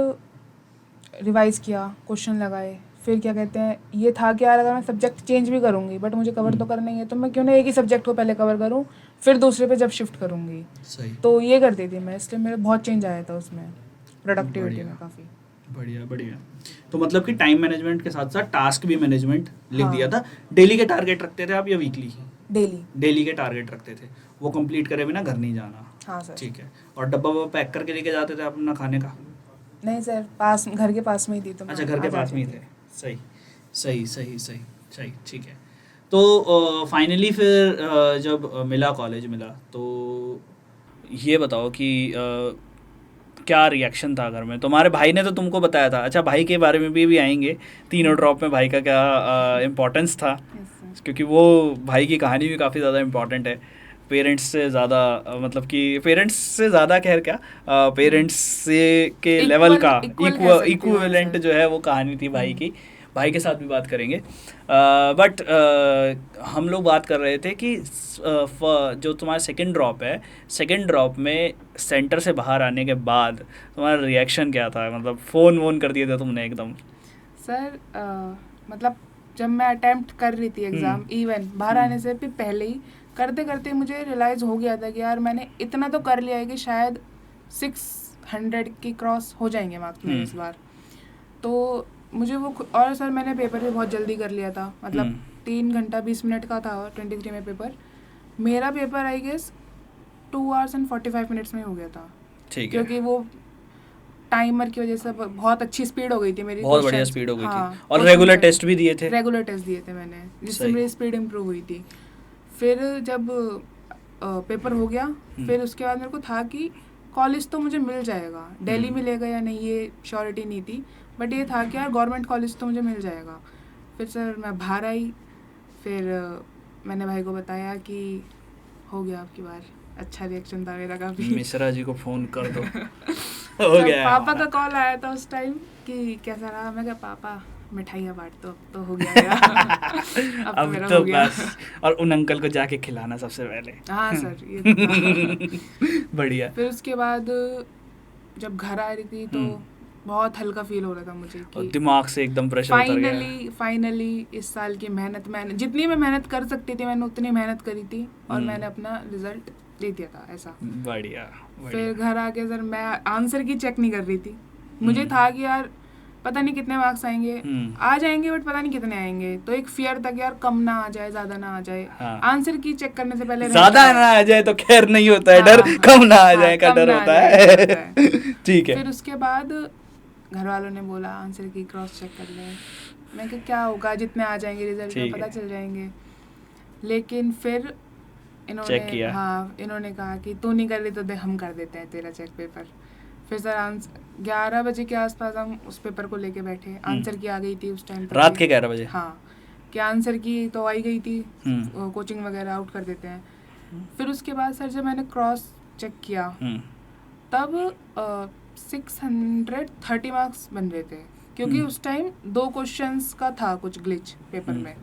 रिवाइज किया, क्वेश्चन लगाए, फिर क्या कहते हैं, ये था कि यार अगर मैं सब्जेक्ट चेंज भी करूँगी बट मुझे कवर तो करना ही है, तो मैं क्यों ना एक ही सब्जेक्ट को पहले कवर करूँ, फिर दूसरे पे जब शिफ्ट करूँगी। सही। तो ये करती थी मैं, इसलिए मेरा बहुत चेंज आया था उसमें, प्रोडक्टिविटी में काफ़ी। बढ़िया बढ़िया। तो मतलब कि टाइम मैनेजमेंट के साथ साथ टास्क भी मैनेजमेंट लिख हाँ। दिया था। डेली के टारगेट रखते थे आप या वीकली? डेली। डेली के टारगेट रखते थे, वो कंप्लीट करे बिना घर नहीं जाना। हाँ सर। ठीक है। और डब्बा वब्बा पैक करके लेके जाते थे आप अपना खाने का? नहीं सर, पास घर के पास में ही थी तो मैं अच्छा, घर के आ पास में ही जाती थे। सही सही सही सही सही, ठीक है। तो फाइनली फिर जब मिला, कॉलेज मिला, तो ये बताओ कि क्या रिएक्शन था घर में? तुम्हारे भाई ने तो तुमको बताया था। अच्छा, भाई के बारे में भी आएंगे, तीनों ड्रॉप में भाई का क्या इम्पोर्टेंस था, Yes, sir. क्योंकि वो भाई की कहानी भी काफ़ी ज़्यादा इम्पोर्टेंट है। पेरेंट्स से ज़्यादा मतलब कि पेरेंट्स से ज़्यादा खैर क्या, पेरेंट्स से के लेवल का इक्विवेलेंट जो है वो कहानी थी भाई की। भाई के साथ भी बात करेंगे, बट हम लोग बात कर रहे थे कि जो तुम्हारा सेकंड ड्रॉप है, सेकंड ड्रॉप में सेंटर से बाहर आने के बाद तुम्हारा रिएक्शन क्या था? मतलब फ़ोन वोन कर दिए थे तुमने एकदम? सर मतलब जब मैं अटेम्प्ट कर रही थी एग्ज़ाम, इवन बाहर आने से भी पहले ही करते करते मुझे रियलाइज़ हो गया था कि यार मैंने इतना तो कर लिया है कि शायद 600 की क्रॉस हो जाएंगे मार्क्स मेरे इस बार। तो मुझे वो, और सर मैंने पेपर भी बहुत जल्दी कर लिया था, मतलब 3 घंटा 20 मिनट का था 23 में पेपर। मेरा paper I guess 2 hours and 45 minutes में हो गया था। ठीक है। क्योंकि वो टाइमर की वजह से बहुत अच्छी स्पीड हो गई थी मेरी, बहुत बढ़िया स्पीड हो गई हाँ, थी। और रेगुलर टेस्ट भी दिए थे? रेगुलर टेस्ट दिए थे मैंने, जिससे मेरी स्पीड इम्प्रूव हुई थी। फिर जब पेपर हो गया, फिर उसके बाद मेरे को था कि कॉलेज तो मुझे मिल जाएगा, दिल्ली मिलेगा या नहीं ये श्योरिटी नहीं थी, बट ये था कि यार गवर्नमेंट कॉलेज तो मुझे मिल जाएगा। फिर सर मैं बाहर आई, फिर मैंने भाई को बताया कि हो गया आपकी बार। अच्छा रिएक्शन था मेरा काफ़ी। मिश्रा जी को फ़ोन कर दो। हो गया। पापा का कॉल आया था उस टाइम कि कैसा रहा, मैं कहा पापा मिठाइयाँ बांट दो, अब तो हो गया मेरा। अब मेरा तो हो गया। बस, और उन अंकल को जाके खिलाना सबसे पहले। हाँ सर, ये बढ़िया। फिर उसके बाद जब घर आ रही थी तो बहुत हल्का फील हो रहा था मुझे कि दिमाग से एकदम प्रेशर उतर गया। फाइनली इस साल की मेहनत, मैंने जितनी मैं मेहनत कर सकती थी मैंने उतनी मेहनत करी थी, और मैंने अपना रिजल्ट दे दिया था, ऐसा। बढ़िया। फिर घर आके सर मैं आंसर की चेक नहीं कर रही थी, मुझे था कि यार पता नहीं कितने मार्क्स आएंगे, आ जाएंगे बट पता नहीं कितने आएंगे, तो एक फियर था कि यार कम ना आ जाए, ज्यादा ना आ जाए। आंसर की चेक करने से पहले ज्यादा ना आ जाए तो खैर नहीं होता है, डर कम ना आ जाए का डर होता है। ठीक है। फिर उसके बाद घर वालों ने बोला आंसर की क्रॉस चेक कर ले, मैं कहा क्या होगा, जितने आ जाएंगे रिजल्ट में पता चल जाएंगे। लेकिन फिर इन्होंने कहा कि तू नहीं कर रही तो हम कर देते हैं तेरा चेक पेपर। फिर सर 11 बजे के आसपास हम उस पेपर को लेके बैठे, आंसर की आ गई थी उस टाइम रात के 11 बजे। हाँ, कि आंसर की तो आई गई थी, कोचिंग वगैरह आउट कर देते हैं। फिर उसके बाद सर जब मैंने क्रॉस चेक किया तब 630 मार्क्स बन रहे थे, क्योंकि उस टाइम 2 क्वेश्चंस का था कुछ ग्लिच पेपर में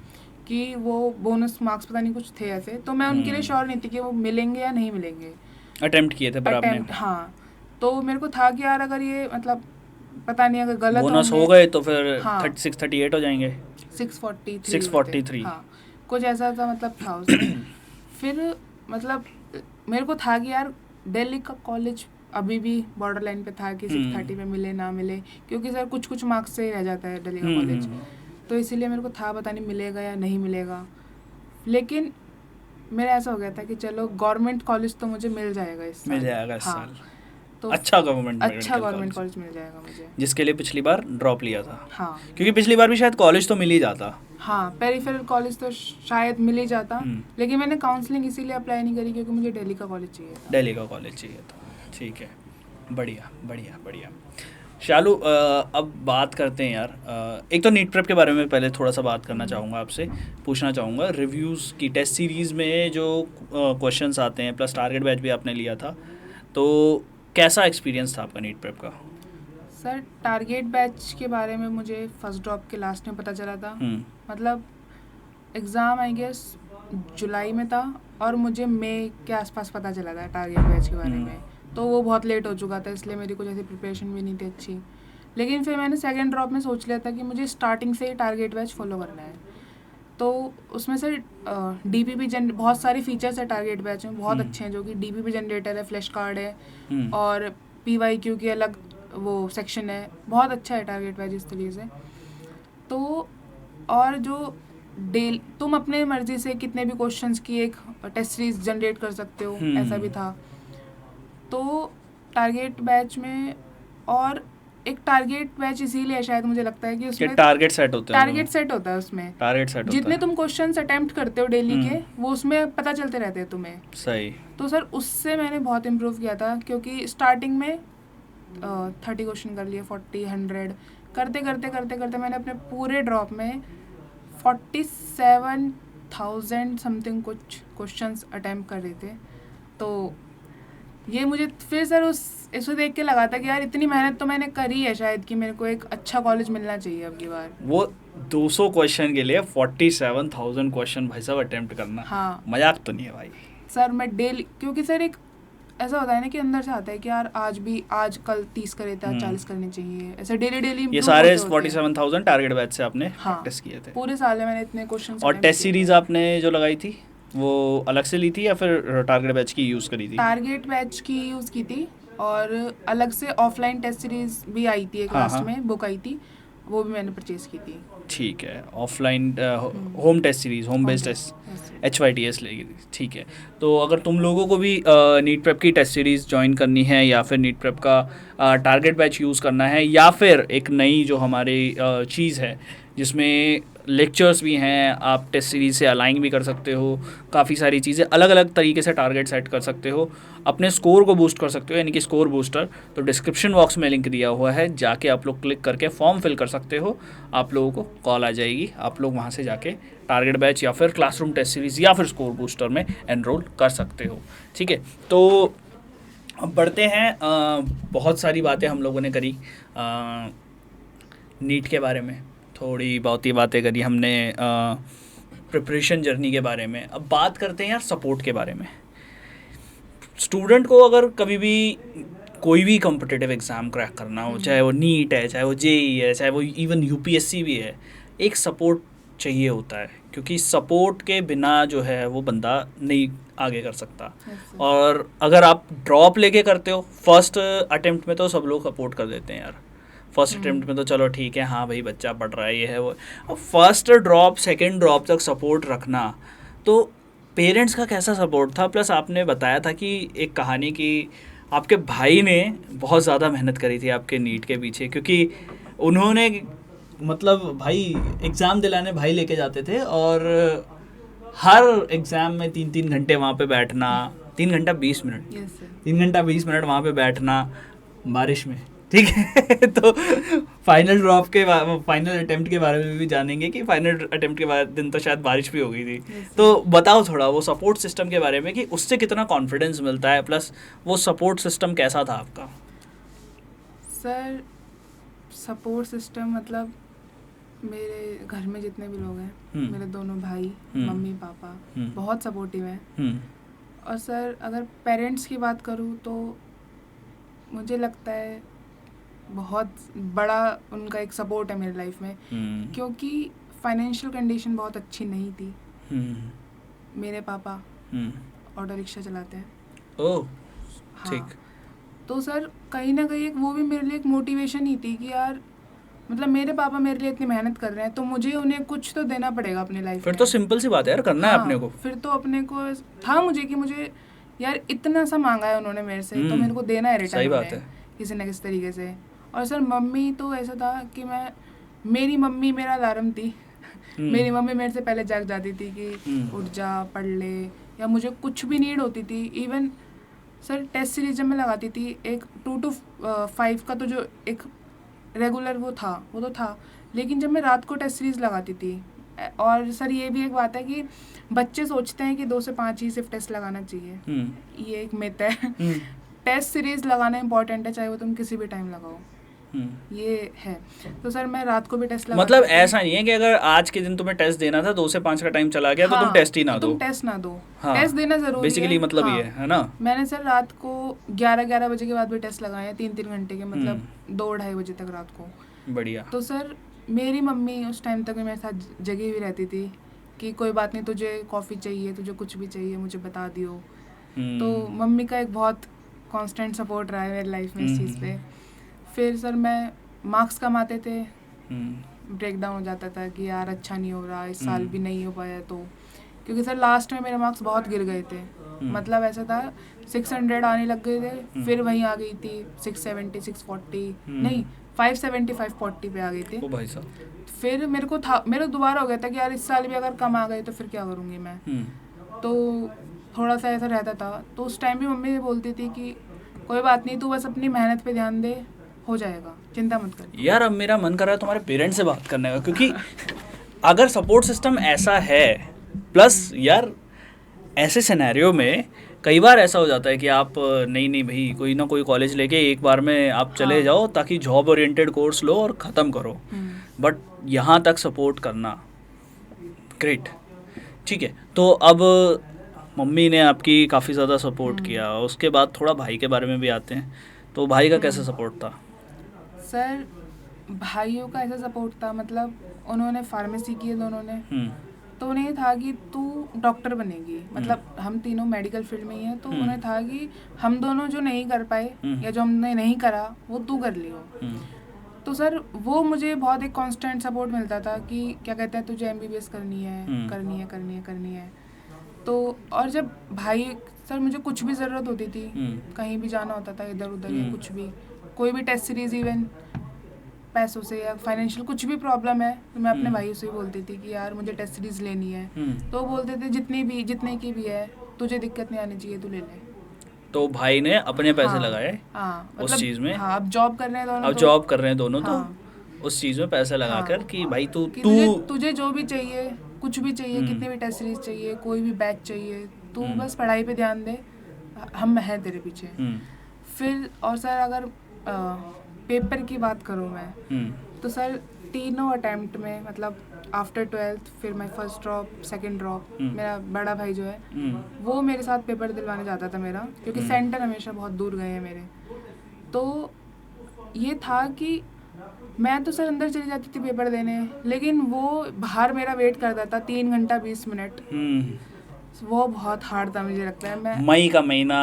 कि वो बोनस मार्क्स पता नहीं कुछ थे ऐसे, तो मैं उनके लिए श्योर नहीं थी कि वो मिलेंगे या नहीं मिलेंगे। अटेम्प्ट किए थे पर आपने? हाँ, तो मेरे को था कि यार अगर ये मतलब पता नहीं अगर गलत बोनस हो गए तो फिर 638 हो जाएंगे। 643 हाँ, कुछ ऐसा था, मतलब था उसमें। फिर मतलब मेरे को था कि यार दिल्ली का कॉलेज अभी भी बॉर्डर लाइन पे था कि 630 में मिले ना मिले, क्योंकि सर कुछ मार्क्स से ही रह जाता है दिल्ली का कॉलेज, तो इसीलिए मेरे को था पता नहीं मिलेगा या नहीं मिलेगा। लेकिन मेरा ऐसा हो गया था कि चलो गवर्नमेंट कॉलेज तो मुझे मिल जाएगा इस साल। तो अच्छा गवर्नमेंट कॉलेज मिल जाएगा मुझे, जिसके लिए पिछली बार ड्रॉप लिया था। हाँ, क्योंकि पिछली बार भी शायद कॉलेज तो मिल ही जाता। हाँ, पेरिफेरल कॉलेज तो शायद मिल ही जाता, लेकिन मैंने काउंसलिंग इसीलिए अप्लाई नहीं करी क्योंकि मुझे दिल्ली का कॉलेज चाहिए था। दिल्ली का कॉलेज चाहिए था, ठीक है, बढ़िया बढ़िया बढ़िया। शालू, अब बात करते हैं यार, एक तो नीट प्रेप के बारे में पहले थोड़ा सा बात करना चाहूँगा आपसे, पूछना चाहूँगा रिव्यूज़ की। टेस्ट सीरीज़ में जो क्वेश्चंस आते हैं प्लस टारगेट बैच भी आपने लिया था, तो कैसा एक्सपीरियंस था आपका नीट प्रेप का? सर, टारगेट बैच के बारे में मुझे फर्स्ट ड्रॉप के लास्ट में पता चला था। मतलब एग्ज़ाम आई गेस जुलाई में था और मुझे मई के आसपास पता चला था टारगेट बैच के बारे में, तो वो बहुत लेट हो चुका था, इसलिए मेरी कुछ ऐसी प्रिपरेशन भी नहीं थी अच्छी। लेकिन फिर मैंने सेकेंड ड्रॉप में सोच लिया था कि मुझे स्टार्टिंग से ही टारगेट बैच फॉलो करना है। तो उसमें से DPP बहुत सारे फीचर्स है टारगेट बैच में, बहुत अच्छे हैं, जो कि DPP जनरेटर है, फ्लैश कार्ड है और PYQ की अलग वो सेक्शन है, बहुत अच्छा है टारगेट बैच इस तरीके से। तो और जो तुम अपने मर्जी से कितने भी क्वेश्चंस की एक टेस्ट सीरीज जनरेट कर सकते हो, ऐसा भी था। तो टारगेट बैच में, और एक टारगेट बैच इसीलिए शायद मुझे लगता है कि उसमें टारगेट सेट होता है, उसमें टारगेट सेट जितने तुम क्वेश्चंस अटेम्प्ट करते हो डेली के, वो उसमें पता चलते रहते हैं तुम्हें। सही। तो सर उससे मैंने बहुत इम्प्रूव किया था, क्योंकि स्टार्टिंग में 30 क्वेश्चन कर लिए, 40, 100 करते करते करते करते मैंने अपने पूरे ड्रॉप में 47,000 समथिंग कुछ क्वेश्चंस अटेम्प्ट कर रहे थे। तो ये मुझे फिर सर इसको देख के लगा था कि यार इतनी मेहनत तो मैंने करी है, शायद कि मेरे को एक अच्छा कॉलेज मिलना चाहिए अब की बार। वो 200 क्वेश्चन के लिए 47,000 क्वेश्चन भाई साहब अटेम्प्ट करना, हाँ, मजाक तो नहीं है भाई सर। मैं डेली, क्योंकि सर एक ऐसा होता है ना कि अंदर से आता है कि यार आज कल 30 करे थे, 40 करने चाहिए, ऐसे डेली ये सारे 47,000 टारगेट बैच से आपने प्रैक्टिस किए थे? पूरे साल में मैंने इतने क्वेश्चन। और टेस्ट सीरीज आपने जो लगाई थी वो अलग से ली थी या फिर टारगेट बैच की यूज़ करी थी? टारगेट बैच की यूज़ की थी, और अलग से ऑफलाइन टेस्ट सीरीज भी आई थी एक लास्ट में, बुक आई थी, वो भी मैंने परचेज की थी। ठीक है, offline home test series, home based test, HYTS लेगी थी, ठीक है। तो अगर तुम लोगों को भी नीट प्रेप की टेस्ट सीरीज़ ज्वाइन करनी है या फिर नीट प्रेप का टारगेट बैच यूज़ करना है, या फिर एक नई जो हमारी चीज़ है जिसमें लेक्चर्स भी हैं, आप टेस्ट सीरीज से अलाइन भी कर सकते हो, काफ़ी सारी चीज़ें अलग अलग तरीके से टारगेट सेट कर सकते हो, अपने स्कोर को बूस्ट कर सकते हो, यानी कि स्कोर बूस्टर। तो डिस्क्रिप्शन बॉक्स में लिंक दिया हुआ है, जाके आप लोग क्लिक करके फॉर्म फिल कर सकते हो, आप लोगों को कॉल आ जाएगी, आप लोग वहाँ से जाके टारगेट बैच या फिर क्लासरूम टेस्ट सीरीज़ या फिर स्कोर बूस्टर में एनरोल कर सकते हो, ठीक है। तो अब बढ़ते हैं, बहुत सारी बातें हम लोगों ने करी नीट के बारे में, थोड़ी बहुत ही बातें करी हमने प्रिपरेशन जर्नी के बारे में। अब बात करते हैं यार सपोर्ट के बारे में। स्टूडेंट को अगर कभी भी कोई भी कॉम्पिटिटिव एग्ज़ाम क्रैक करना हो, चाहे वो नीट है, चाहे वो JEE है, चाहे वो इवन UPSC भी है, एक सपोर्ट चाहिए होता है, क्योंकि सपोर्ट के बिना जो है वो बंदा नहीं आगे कर सकता। और अगर आप ड्रॉप लेके करते हो फर्स्ट अटेम्प्ट में, तो सब लोग सपोर्ट कर देते हैं यार, फर्स्ट अटेम्प्ट में तो चलो ठीक है, हाँ भाई बच्चा पढ़ रहा है, ये है वो। अब फर्स्ट ड्रॉप सेकंड ड्रॉप तक सपोर्ट रखना, तो पेरेंट्स का कैसा सपोर्ट था? प्लस आपने बताया था कि एक कहानी कि आपके भाई ने बहुत ज़्यादा मेहनत करी थी आपके नीट के पीछे, क्योंकि उन्होंने मतलब भाई एग्ज़ाम दिलाने भाई लेके जाते थे, और हर एग्ज़ाम में 3-3 घंटे वहाँ पे बैठना, 3 घंटा 20 मिनट, 3 घंटा 20 मिनट वहाँ पे बैठना बारिश में, ठीक है। तो फाइनल ड्रॉप के फाइनल अटेम्प्ट के बारे में भी जानेंगे कि फाइनल अटेम्प्ट के दिन तो शायद बारिश भी हो गई थी। तो बताओ थोड़ा वो सपोर्ट सिस्टम के बारे में कि उससे कितना कॉन्फिडेंस मिलता है, प्लस वो सपोर्ट सिस्टम कैसा था आपका? सर सपोर्ट सिस्टम मतलब मेरे घर में जितने भी लोग हैं, मेरे दोनों भाई, मम्मी पापा बहुत सपोर्टिव हैं। और सर अगर पेरेंट्स की बात करूँ तो मुझे लगता है बहुत बड़ा उनका एक सपोर्ट है मेरी लाइफ में, क्योंकि फाइनेंशियल कंडीशन बहुत अच्छी नहीं थी। मेरे पापा ऑटो रिक्शा चलाते हैं। ओह, ठीक। हाँ, तो सर कहीं ना कहीं वो भी मेरे लिए एक मोटिवेशन ही थी कि यार मतलब मेरे पापा मेरे लिए इतनी मेहनत कर रहे हैं, तो मुझे उन्हें कुछ तो देना पड़ेगा अपनी लाइफ में। फिर तो सिंपल सी बात है यार, करना है अपने को। फिर तो अपने को था मुझे कि मुझे यार इतना सा मांगा है उन्होंने मेरे से, तो मेरे को देना है रिटर्न। सही बात है, किसी न किसी तरीके से। और सर मम्मी तो ऐसा था कि मेरी मम्मी मेरा अलार्म थी मेरी मम्मी मेरे से पहले जाग जाती थी कि उठ जा, पढ़ ले, या मुझे कुछ भी नीड होती थी। इवन सर टेस्ट सीरीज जब मैं लगाती थी, एक 2 to 5 का तो जो एक रेगुलर वो तो था, लेकिन जब मैं रात को टेस्ट सीरीज लगाती थी, और सर ये भी एक बात है कि बच्चे सोचते हैं कि 2 से 5 ही सिर्फ टेस्ट लगाना चाहिए, ये एक मिथ है। टेस्ट सीरीज लगाना इंपॉर्टेंट है, चाहे वो तुम किसी भी टाइम लगाओ, ये है। तो सर मैं रात को भी टेस्ट लगा, मतलब ऐसा नहीं है कि अगर आज के दिन तुम्हें टेस्ट देना था, 2 से 5 का टाइम चला गया तो तुम टेस्ट ही ना दो, तुम टेस्ट ना दो। टेस्ट देना जरूरी बेसिकली है, मतलब ये है ना। मैंने सर रात को 11 बजे के बाद भी टेस्ट लगाए हैं, 3 घंटे के, मतलब 2-2:30 बजे तक रात को। बढ़िया। तो सर मेरी मम्मी उस टाइम तक मेरे साथ जगी हुई रहती थी कि कोई बात नहीं, तुझे कॉफ़ी चाहिए, तुझे कुछ भी चाहिए, मुझे बता दियो। तो मम्मी का एक बहुत कांस्टेंट सपोर्ट रहा है मेरी लाइफ में इस चीज़ पे। फिर सर मैं मार्क्स कम आते थे, ब्रेक डाउन हो जाता था कि यार अच्छा नहीं हो रहा, इस साल भी नहीं हो पाया, तो क्योंकि सर लास्ट में मेरे मार्क्स बहुत गिर गए थे। मतलब ऐसा था 600 आने लग गए थे, फिर वहीं आ गई थी 670, 640 नहीं 570, 540 पे आ गई थी। ओ भाई साहब। फिर मेरे दोबारा हो गया था कि यार इस साल भी अगर कम आ गए तो फिर क्या करूँगी मैं। तो थोड़ा सा ऐसा रहता था। तो उस टाइम भी मम्मी ये बोलती थी कि कोई बात नहीं, तू बस अपनी मेहनत पे ध्यान दे, हो जाएगा, चिंता मत कर। यार अब मेरा मन कर रहा है तुम्हारे पेरेंट्स से बात करने का, क्योंकि अगर सपोर्ट सिस्टम ऐसा है, प्लस यार ऐसे सिनेरियो में कई बार ऐसा हो जाता है कि आप नहीं भाई कोई ना कोई कॉलेज लेके एक बार में आप चले जाओ ताकि जॉब ओरिएंटेड कोर्स लो और ख़त्म करो, बट यहाँ तक सपोर्ट करना, ग्रेट। ठीक है, तो अब मम्मी ने आपकी काफ़ी ज़्यादा सपोर्ट किया, उसके बाद थोड़ा भाई के बारे में भी आते हैं। तो भाई का कैसा सपोर्ट था? सर भाइयों का ऐसा सपोर्ट था, मतलब उन्होंने फार्मेसी की है दोनों ने, तो उन्हें ये था कि तू डॉक्टर बनेगी, मतलब हम तीनों मेडिकल फील्ड में ही हैं, तो उन्हें था कि हम दोनों जो नहीं कर पाए या जो हमने नहीं करा वो तू कर लियो। तो सर वो मुझे बहुत एक कांस्टेंट सपोर्ट मिलता था कि क्या कहते हैं, तुझे MBBS करनी है। तो और जब भाई सर मुझे कुछ भी ज़रूरत होती थी, कहीं भी जाना होता था इधर उधर या कुछ भी, कोई भी टेस्ट सीरीज, इवन पैसों से या फाइनेंशियल कुछ भी प्रॉब्लम है, तो मैं अपने भाइयों से ही बोलती थी कि यार मुझे टेस्ट सीरीज लेनी है। तो बोलते थे जितने की भी है, तुझे दिक्कत नहीं आनी चाहिए, तू ले ले। तो भाई ने अपने पैसे लगाए उस चीज़ में। अब जॉब कर रहे हैं दोनों, तो उस चीज़ में पैसे लगाकर कि भाई तुझे जो भी चाहिए, कुछ भी चाहिए, कितने भी टेस्ट सीरीज चाहिए, कोई भी बैच चाहिए, तू बस पढ़ाई पे ध्यान दे, हम हैं तेरे पीछे। फिर और सर अगर पेपर की बात करूँ मैं, तो सर तीनों अटैम्प्ट में, मतलब आफ्टर 12th, फिर मैं फर्स्ट ड्रॉप, सेकंड ड्रॉप, मेरा बड़ा भाई जो है वो मेरे साथ पेपर दिलवाने जाता था मेरा, क्योंकि सेंटर हमेशा बहुत दूर गए हैं मेरे। तो ये था कि मैं तो सर अंदर चली जाती थी पेपर देने, लेकिन वो बाहर मेरा वेट करता था 3 घंटा 20 मिनट। वो बहुत हार्ड था मुझे लगता है। मैं मई का महीना,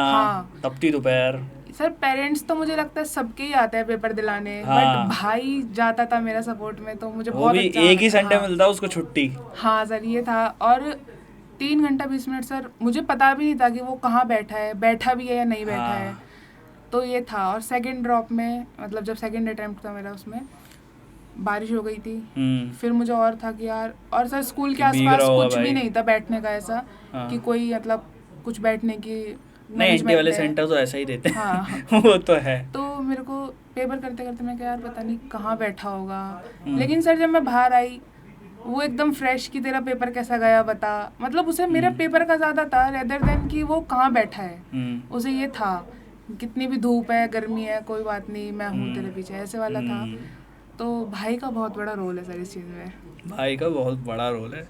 तपती दोपहर। सर पेरेंट्स तो मुझे लगता है सबके ही आते हैं पेपर दिलाने, बट भाई जाता था मेरा सपोर्ट में, तो मुझे बहुत अच्छा, एक ही संडे मिलता उसको छुट्टी। हाँ सर ये था। और 3 घंटा 20 मिनट सर मुझे पता भी नहीं था कि वो कहाँ बैठा भी है या नहीं बैठा है, तो ये था। और सेकंड ड्रॉप में, मतलब जब सेकंड अटेम्प्ट था मेरा, उसमें बारिश हो गई थी। फिर मुझे और था कि यार, और सर स्कूल के आसपास कुछ भी नहीं था बैठने का ऐसा, कि कोई मतलब कुछ बैठने की, नहीं एनटी वाले सेंटर तो ऐसा ही देते हैं। वो तो है। तो मेरे को पेपर करते करते मैं क्या यार पता नहीं कहाँ बैठा होगा, लेकिन सर जब मैं बाहर आई, वो एकदम फ्रेश की तेरा पेपर कैसा गया बता, मतलब उसे मेरा पेपर का ज़्यादा था रेदर देन कि वो कहाँ बैठा है। उसे ये था कितनी भी धूप है, गर्मी है, कोई बात नहीं, मैं हूँ तेरे पीछे, ऐसे वाला था। तो भाई का बहुत बड़ा रोल है सर इस चीज़ में। भाई का बहुत बड़ा रोल है।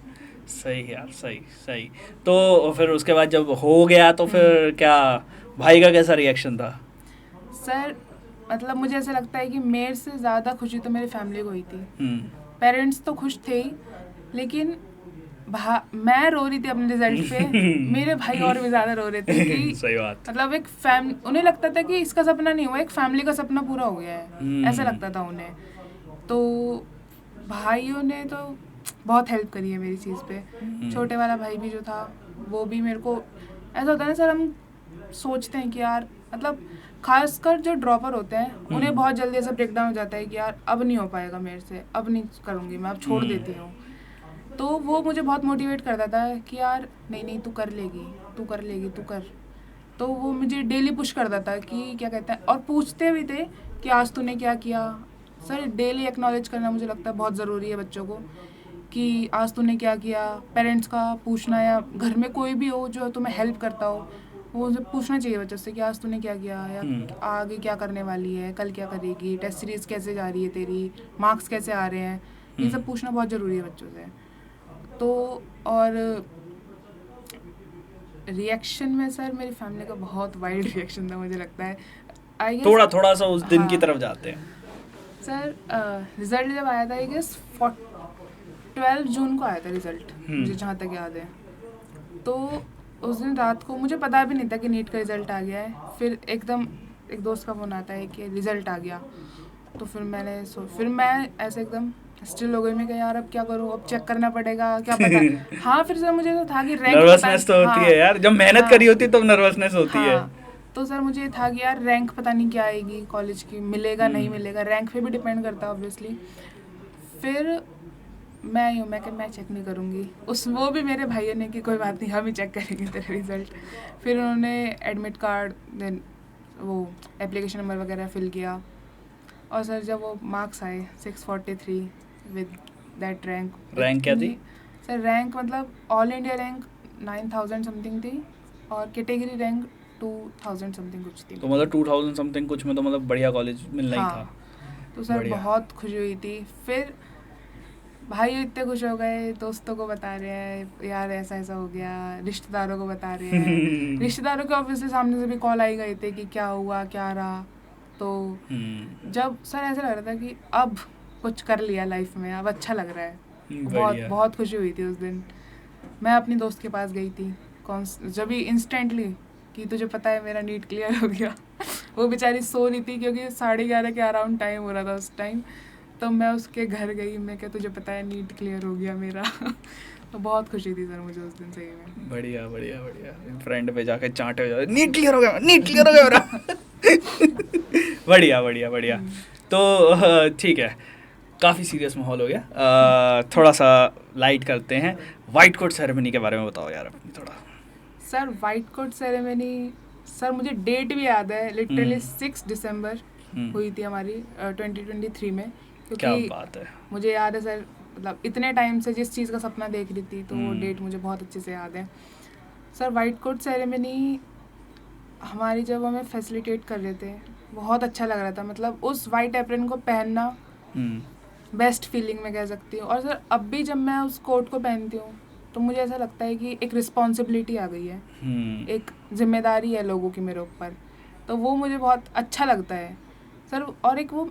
सही यार, सही। तो फिर उसके बाद जब हो गया तो फिर क्या भाई का कैसा रिएक्शन था? सर मतलब मुझे ऐसा लगता है कि मेरे से ज़्यादा खुशी तो मेरी फैमिली को हुई थी। पेरेंट्स तो खुश थे ही, लेकिन मैं रो रही थी अपने रिजल्ट पे, मेरे भाई और भी ज़्यादा रो रहे थे कि सही बात। मतलब एक उन्हें लगता था कि इसका सपना नहीं हुआ, एक फैमिली का सपना पूरा हो गया है, ऐसा लगता था उन्हें। तो भाइयों ने तो बहुत हेल्प करी है मेरी चीज़ पे। छोटे वाला भाई भी जो था वो भी मेरे को, ऐसा होता है ना सर, हम सोचते हैं कि यार, मतलब खासकर जो ड्रॉपर होते हैं उन्हें बहुत जल्दी ऐसा ब्रेक डाउन हो जाता है कि यार अब नहीं हो पाएगा मेरे से, अब नहीं करूँगी मैं, अब छोड़ देती हूँ। तो वो मुझे बहुत मोटिवेट करता था कि यार नहीं नहीं तू कर लेगी, तू कर लेगी, तू कर। तो वो मुझे डेली पुश करता था कि क्या कहते हैं, और पूछते भी थे कि आज तूने क्या किया। सर डेली एक्नॉलेज करना मुझे लगता है बहुत ज़रूरी है बच्चों को, कि आज तूने क्या किया। पेरेंट्स का पूछना, या घर में कोई भी हो जो तुम्हें हेल्प करता हो, वो उसे पूछना चाहिए बच्चों से कि आज तूने क्या किया, या आगे क्या करने वाली है, कल क्या करेगी, टेस्ट सीरीज़ कैसे जा रही है तेरी, मार्क्स कैसे आ रहे हैं। ये सब पूछना बहुत ज़रूरी है बच्चों से। तो और रिएक्शन में सर मेरी फैमिली का बहुत वाइड रिएक्शन था मुझे लगता है। थोड़ा सा उस दिन की तरफ जाते हैं। सर रिज़ल्ट जब आया था आई गेस 12 जून को आया था रिज़ल्ट, मुझे जहाँ तक याद है। तो उस दिन रात को मुझे पता भी नहीं था कि नीट का रिज़ल्ट आ गया है। फिर एकदम एक दोस्त का फ़ोन आता है कि रिज़ल्ट आ गया। तो फिर मैं ऐसे एकदम स्टिल हो गई। मैं कहा यार अब क्या करूँ, अब चेक करना पड़ेगा, क्या पता। हाँ फिर सर मुझे तो था कि रैंक नर्वसनेस तो होती है यार, जब मेहनत करी होती है तब नर्वसनेस होती है। तो सर मुझे था कि यार रैंक पता नहीं क्या आएगी कॉलेज की, मिलेगा नहीं मिलेगा, रैंक पे भी डिपेंड करता है ऑब्वियसली। फिर मैं चेक नहीं करूँगी, वो भी मेरे भाइयों ने कि कोई बात नहीं हम ही चेक करेंगे तेरा रिज़ल्ट। फिर उन्होंने एडमिट कार्ड, देन वो एप्लीकेशन नंबर वगैरह फिल किया। और सर जब वो मार्क्स आए 643 विद दैट रैंक क्या थी सर? रैंक मतलब ऑल इंडिया रैंक 9000 समथिंग थी, और कैटेगरी रैंक 2000 समथिंग कुछ थी। तो मतलब 2000 समथिंग कुछ में तो मतलब बढ़िया कॉलेज मिलना ही था। तो सर बहुत खुशी हुई थी। फिर भाई इतने खुश हो गए, दोस्तों को बता रहे हैं यार ऐसा ऐसा हो गया, रिश्तेदारों को बता रहे हैं। रिश्तेदारों के ऑब्वियसली सामने से भी कॉल आई गए थे कि क्या हुआ क्या रहा। तो जब सर ऐसा लग रहा था कि अब कुछ कर लिया लाइफ में, अब अच्छा लग रहा है। बहुत खुशी हुई थी उस दिन। मैं अपनी दोस्त के पास गई थी जब भी इंस्टेंटली कि तुझे पता है मेरा नीट क्लियर हो गया। वो बेचारी सो रही थी क्योंकि 11:30 के अराउंड टाइम हो रहा था उस टाइम। तो मैं उसके घर गई, मैं क्या तुझे पता है नीट क्लियर हो गया मेरा। तो बहुत खुशी थी सर मुझे उस दिन सही में। बढ़िया बढ़िया बढ़िया। फ्रेंड पे जाके चांटे हो जाए नीट क्लियर हो गया, नीट क्लियर हो गया मेरा। बढ़िया बढ़िया बढ़िया। तो ठीक है, काफ़ी सीरियस माहौल हो गया, थोड़ा सा लाइट करते हैं। वाइट कोट सेरेमनी के बारे में बताओ यार अपनी थोड़ा। Sir white coat ceremony, sir मुझे डेट भी याद है, लिटरली 6 दिसंबर हुई थी हमारी 2023 में। क्या बात है। मुझे याद है सर, मतलब इतने टाइम से जिस चीज़ का सपना देख रही थी, तो वो डेट मुझे बहुत अच्छे से याद है। सर वाइट कोट सेरेमनी हमारी जब हमें फैसिलिटेट कर रहे थे, बहुत अच्छा लग रहा था। मतलब उस वाइट एप्रन को पहनना बेस्ट फीलिंग में कह सकती हूँ। और सर अब भी जब मैं उस कोट को पहनती हूँ तो मुझे ऐसा लगता है कि एक रिस्पॉन्सिबिलिटी आ गई है, एक जिम्मेदारी है लोगों की मेरे ऊपर। तो वो मुझे बहुत अच्छा लगता है सर। और एक वो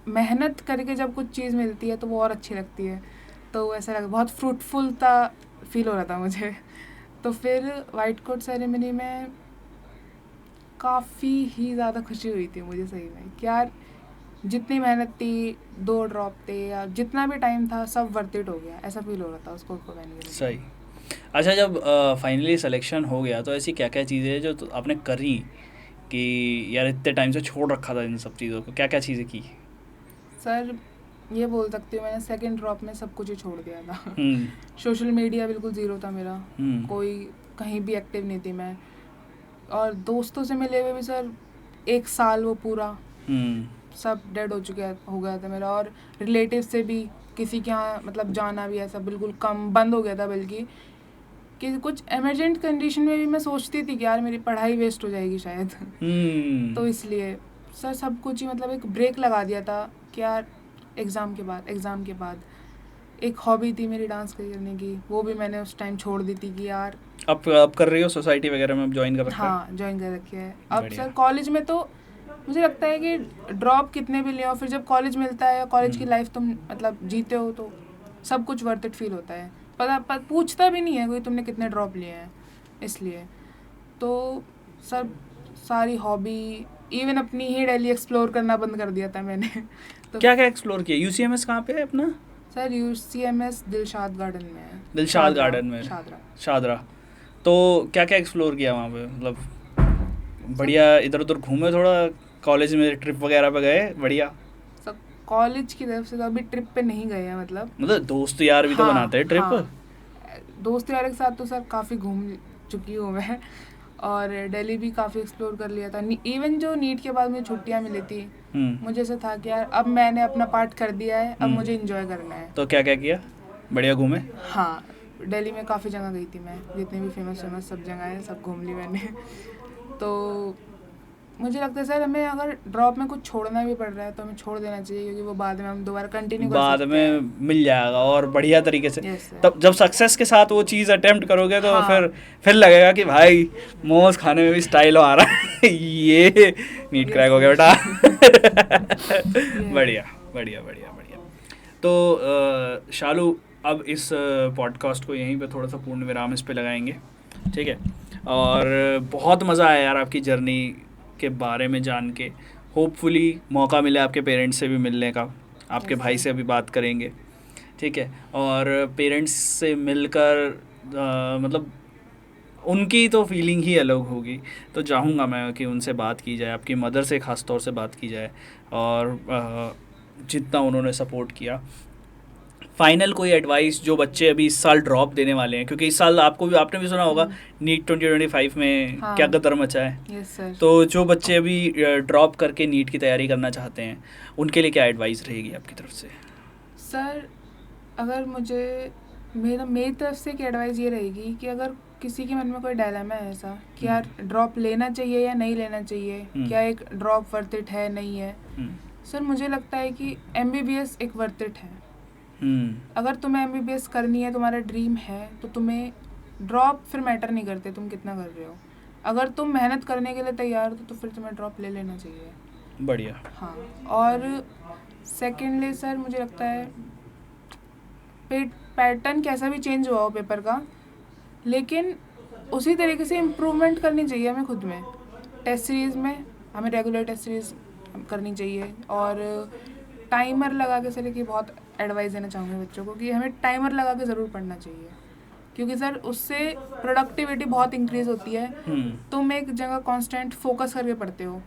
मेहनत करके जब कुछ चीज़ मिलती है तो वो और अच्छी लगती है। तो ऐसा लगा बहुत फ्रूटफुल फील हो रहा था मुझे। तो फिर वाइट कोट सेरेमनी में काफ़ी ही ज़्यादा खुशी हुई थी मुझे सही में कि यार जितनी मेहनत थी, 2 ड्रॉप थे या जितना भी टाइम था, सब वर्थ इट हो गया, ऐसा फील हो रहा था उसको पहन के। सही। अच्छा, जब फाइनली सिलेक्शन हो गया तो ऐसी क्या क्या चीज़ें हैं जो तो आपने करी कि यार इतने टाइम से छोड़ रखा था इन सब चीज़ों को, क्या क्या चीज़ें की? सर ये बोल सकती हूँ मैंने सेकंड ड्रॉप में सब कुछ ही छोड़ दिया था। सोशल मीडिया बिल्कुल ज़ीरो था मेरा, कोई कहीं भी एक्टिव नहीं थी मैं। और दोस्तों से मिले हुए भी सर 1 साल वो पूरा सब डेड हो गया था मेरा। और रिलेटिव से भी किसी के यहाँ मतलब जाना भी ऐसा बिल्कुल कम बंद हो गया था, बल्कि कि कुछ इमरजेंट कंडीशन में भी मैं सोचती थी कि यार मेरी पढ़ाई वेस्ट हो जाएगी शायद। तो इसलिए सर सब कुछ ही मतलब एक ब्रेक लगा दिया था कि यार एग्ज़ाम के बाद एक हॉबी थी मेरी डांस करने की, वो भी मैंने उस टाइम छोड़ दी थी कि यार अब कर रही हो सोसाइटी वगैरह में ज्वाइन कर रखा है? हाँ ज्वाइन कर रखी है। अब सर कॉलेज में तो मुझे लगता है कि ड्रॉप कितने भी ले हो, फिर जब कॉलेज मिलता है, कॉलेज की लाइफ तुम मतलब जीते हो तो सब कुछ वर्थ इट फील होता है। पता पूछता भी नहीं है कोई तुमने कितने ड्रॉप लिए हैं। इसलिए तो सर सारी हॉबी, इवन अपनी ही दिल्ली एक्सप्लोर करना बंद कर दिया था मैंने। तो क्या क्या एक्सप्लोर किया? यूसीएमएस कहाँ पे है अपना? सर यूसीएमएस दिलशाद गार्डन में है। दिलशाद गार्डन में, शादरा। तो क्या क्या एक्सप्लोर किया वहाँ पे? मतलब बढ़िया इधर उधर घूमे थोड़ा, कॉलेज में ट्रिप वगैरह पे गए? बढ़िया। सब कॉलेज की तरफ से तो अभी ट्रिप पे नहीं गए हैं, मतलब दोस्त यार भी तो बनाते हैं ट्रिप। दोस्त यार के साथ तो सर काफ़ी घूम चुकी हूँ मैं, और दिल्ली भी काफ़ी एक्सप्लोर कर लिया था। इवन जो नीट के बाद मुझे छुट्टियाँ मिली थी, मुझे ऐसा था कि यार अब मैंने अपना पार्ट कर दिया है, अब मुझे इंजॉय करना है। तो क्या क्या किया? बढ़िया घूमे? हाँ, दिल्ली में काफ़ी जगह गई थी मैं, जितने भी फेमस सब जगह हैं सब घूम ली मैंने। तो मुझे लगता है सर हमें अगर ड्रॉप में कुछ छोड़ना भी पड़ रहा है तो हमें छोड़ देना चाहिए, क्योंकि वो बाद में हम दोबारा कंटिन्यू कर बाद सकते हैं। में मिल जाएगा और बढ़िया तरीके से। Yes, sir. तब जब सक्सेस के साथ वो चीज़ अटेम्प्ट करोगे तो हाँ. फिर लगेगा कि भाई मोमोज खाने में भी स्टाइल आ रहा है। ये नीट क्रैक हो गया बेटा। बढ़िया बढ़िया बढ़िया बढ़िया। तो शालू, अब इस पॉडकास्ट को यहीं पे थोड़ा सा पूर्ण विराम इस पे लगाएंगे, ठीक है? और बहुत मज़ा आया यार आपकी जर्नी के बारे में जान के। होपफुली मौका मिले आपके पेरेंट्स से भी मिलने का, आपके भाई से अभी बात करेंगे, ठीक है? और पेरेंट्स से मिलकर मतलब उनकी तो फीलिंग ही अलग होगी। तो चाहूँगा मैं कि उनसे बात की जाए, आपकी मदर से ख़ास तौर से बात की जाए, और जितना उन्होंने सपोर्ट किया। फाइनल कोई एडवाइस जो बच्चे अभी इस साल ड्रॉप देने वाले हैं, क्योंकि इस साल आपने भी सुना होगा नीट 2025 में क्या गदर मचा है। Yes, sir. तो जो बच्चे अभी ड्रॉप करके नीट की तैयारी करना चाहते हैं, उनके लिए क्या एडवाइस रहेगी आपकी तरफ से? सर अगर मेरी तरफ से एक एडवाइस ये रहेगी कि अगर किसी के मन में कोई डायलेमा है ऐसा कि यार ड्रॉप लेना चाहिए या नहीं लेना चाहिए, क्या एक ड्रॉप वर्थ इट है नहीं है, सर मुझे लगता है कि MBBS एक वर्थ इट है। अगर तुम्हें MBBS करनी है, तुम्हारा ड्रीम है, तो तुम्हें ड्रॉप फिर मैटर नहीं करते तुम कितना कर रहे हो। अगर तुम मेहनत करने के लिए तैयार हो तो फिर तुम्हें ड्रॉप ले लेना चाहिए। बढ़िया। हाँ, और सेकेंडली सर मुझे लगता है पैटर्न कैसा भी चेंज हुआ हो पेपर का, लेकिन उसी तरीके से इम्प्रूवमेंट करनी चाहिए हमें खुद में। टेस्ट सीरीज़ में हमें रेगुलर टेस्ट सीरीज़ करनी चाहिए, और टाइमर लगा के सर की बहुत एडवाइस देना चाहूँगी बच्चों को कि हमें टाइमर लगा के ज़रूर पढ़ना चाहिए, क्योंकि सर उससे प्रोडक्टिविटी बहुत इंक्रीज़ होती है। तुम एक जगह कांस्टेंट फोकस करके पढ़ते हो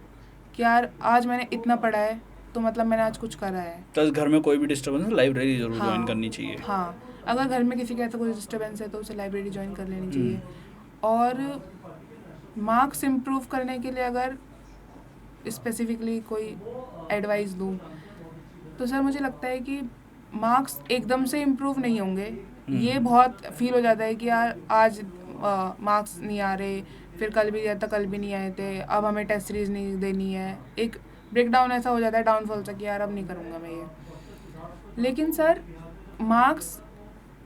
कि यार आज मैंने इतना पढ़ा है तो मतलब मैंने आज कुछ करा है। तो घर में कोई भी डिस्टर्बेंस है, लाइब्रेरी जरूर ज्वाइन करनी चाहिए। हाँ, अगर घर में किसी का ऐसा कोई डिस्टर्बेंस है तो उसे लाइब्रेरी ज्वाइन कर लेनी चाहिए। और मार्क्स इम्प्रूव करने के लिए अगर स्पेसिफिकली कोई एडवाइस दूँ तो सर मुझे लगता है कि मार्क्स एकदम से इम्प्रूव नहीं होंगे। ये बहुत फील हो जाता है कि यार आज मार्क्स नहीं आ रहे, फिर कल भी दिया था, कल भी नहीं आए थे, अब हमें टेस्ट सीरीज नहीं देनी है। एक ब्रेकडाउन ऐसा हो जाता है, डाउनफॉल सा कि यार अब नहीं करूँगा मैं ये। लेकिन सर मार्क्स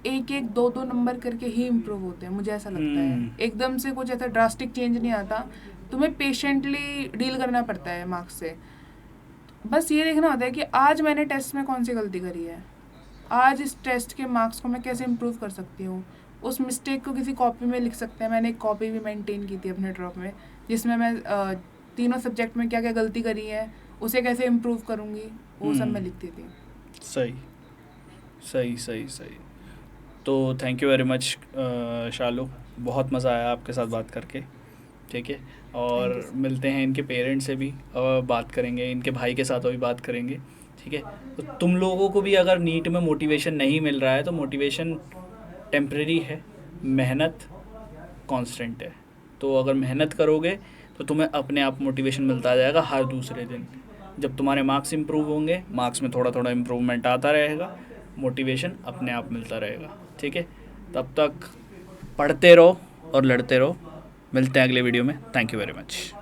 एक एक दो दो नंबर करके ही इम्प्रूव होते हैं, मुझे ऐसा लगता है। एकदम से कुछ ऐसा ड्रास्टिक चेंज नहीं आता, तुम्हें पेशेंटली डील करना पड़ता है मार्क्स से। बस ये देखना होता है कि आज मैंने टेस्ट में कौन सी गलती करी है, आज इस टेस्ट के मार्क्स को मैं कैसे इम्प्रूव कर सकती हूँ। उस मिस्टेक को किसी कॉपी में लिख सकते हैं। मैंने एक कॉपी भी मेंटेन की थी अपने ड्रॉप में, जिसमें मैं तीनों सब्जेक्ट में क्या क्या गलती करी है, उसे कैसे इम्प्रूव करूँगी, वो सब मैं लिखती थी। सही सही सही सही। तो थैंक यू वेरी मच शालू, बहुत मज़ा आया आपके साथ बात करके, ठीक है? और मिलते हैं इनके पेरेंट्स से भी बात करेंगे, इनके भाई के साथ भी बात करेंगे, ठीक है? तो तुम लोगों को भी अगर नीट में मोटिवेशन नहीं मिल रहा है तो मोटिवेशन टेम्परेरी है, मेहनत कांस्टेंट है। तो अगर मेहनत करोगे तो तुम्हें अपने आप मोटिवेशन मिलता जाएगा हर दूसरे दिन। जब तुम्हारे मार्क्स इंप्रूव होंगे, मार्क्स में थोड़ा थोड़ा इम्प्रूवमेंट आता रहेगा, मोटिवेशन अपने आप मिलता रहेगा, ठीक है? तब तक पढ़ते रहो और लड़ते रहो। मिलते हैं अगले वीडियो में। Thank you very much.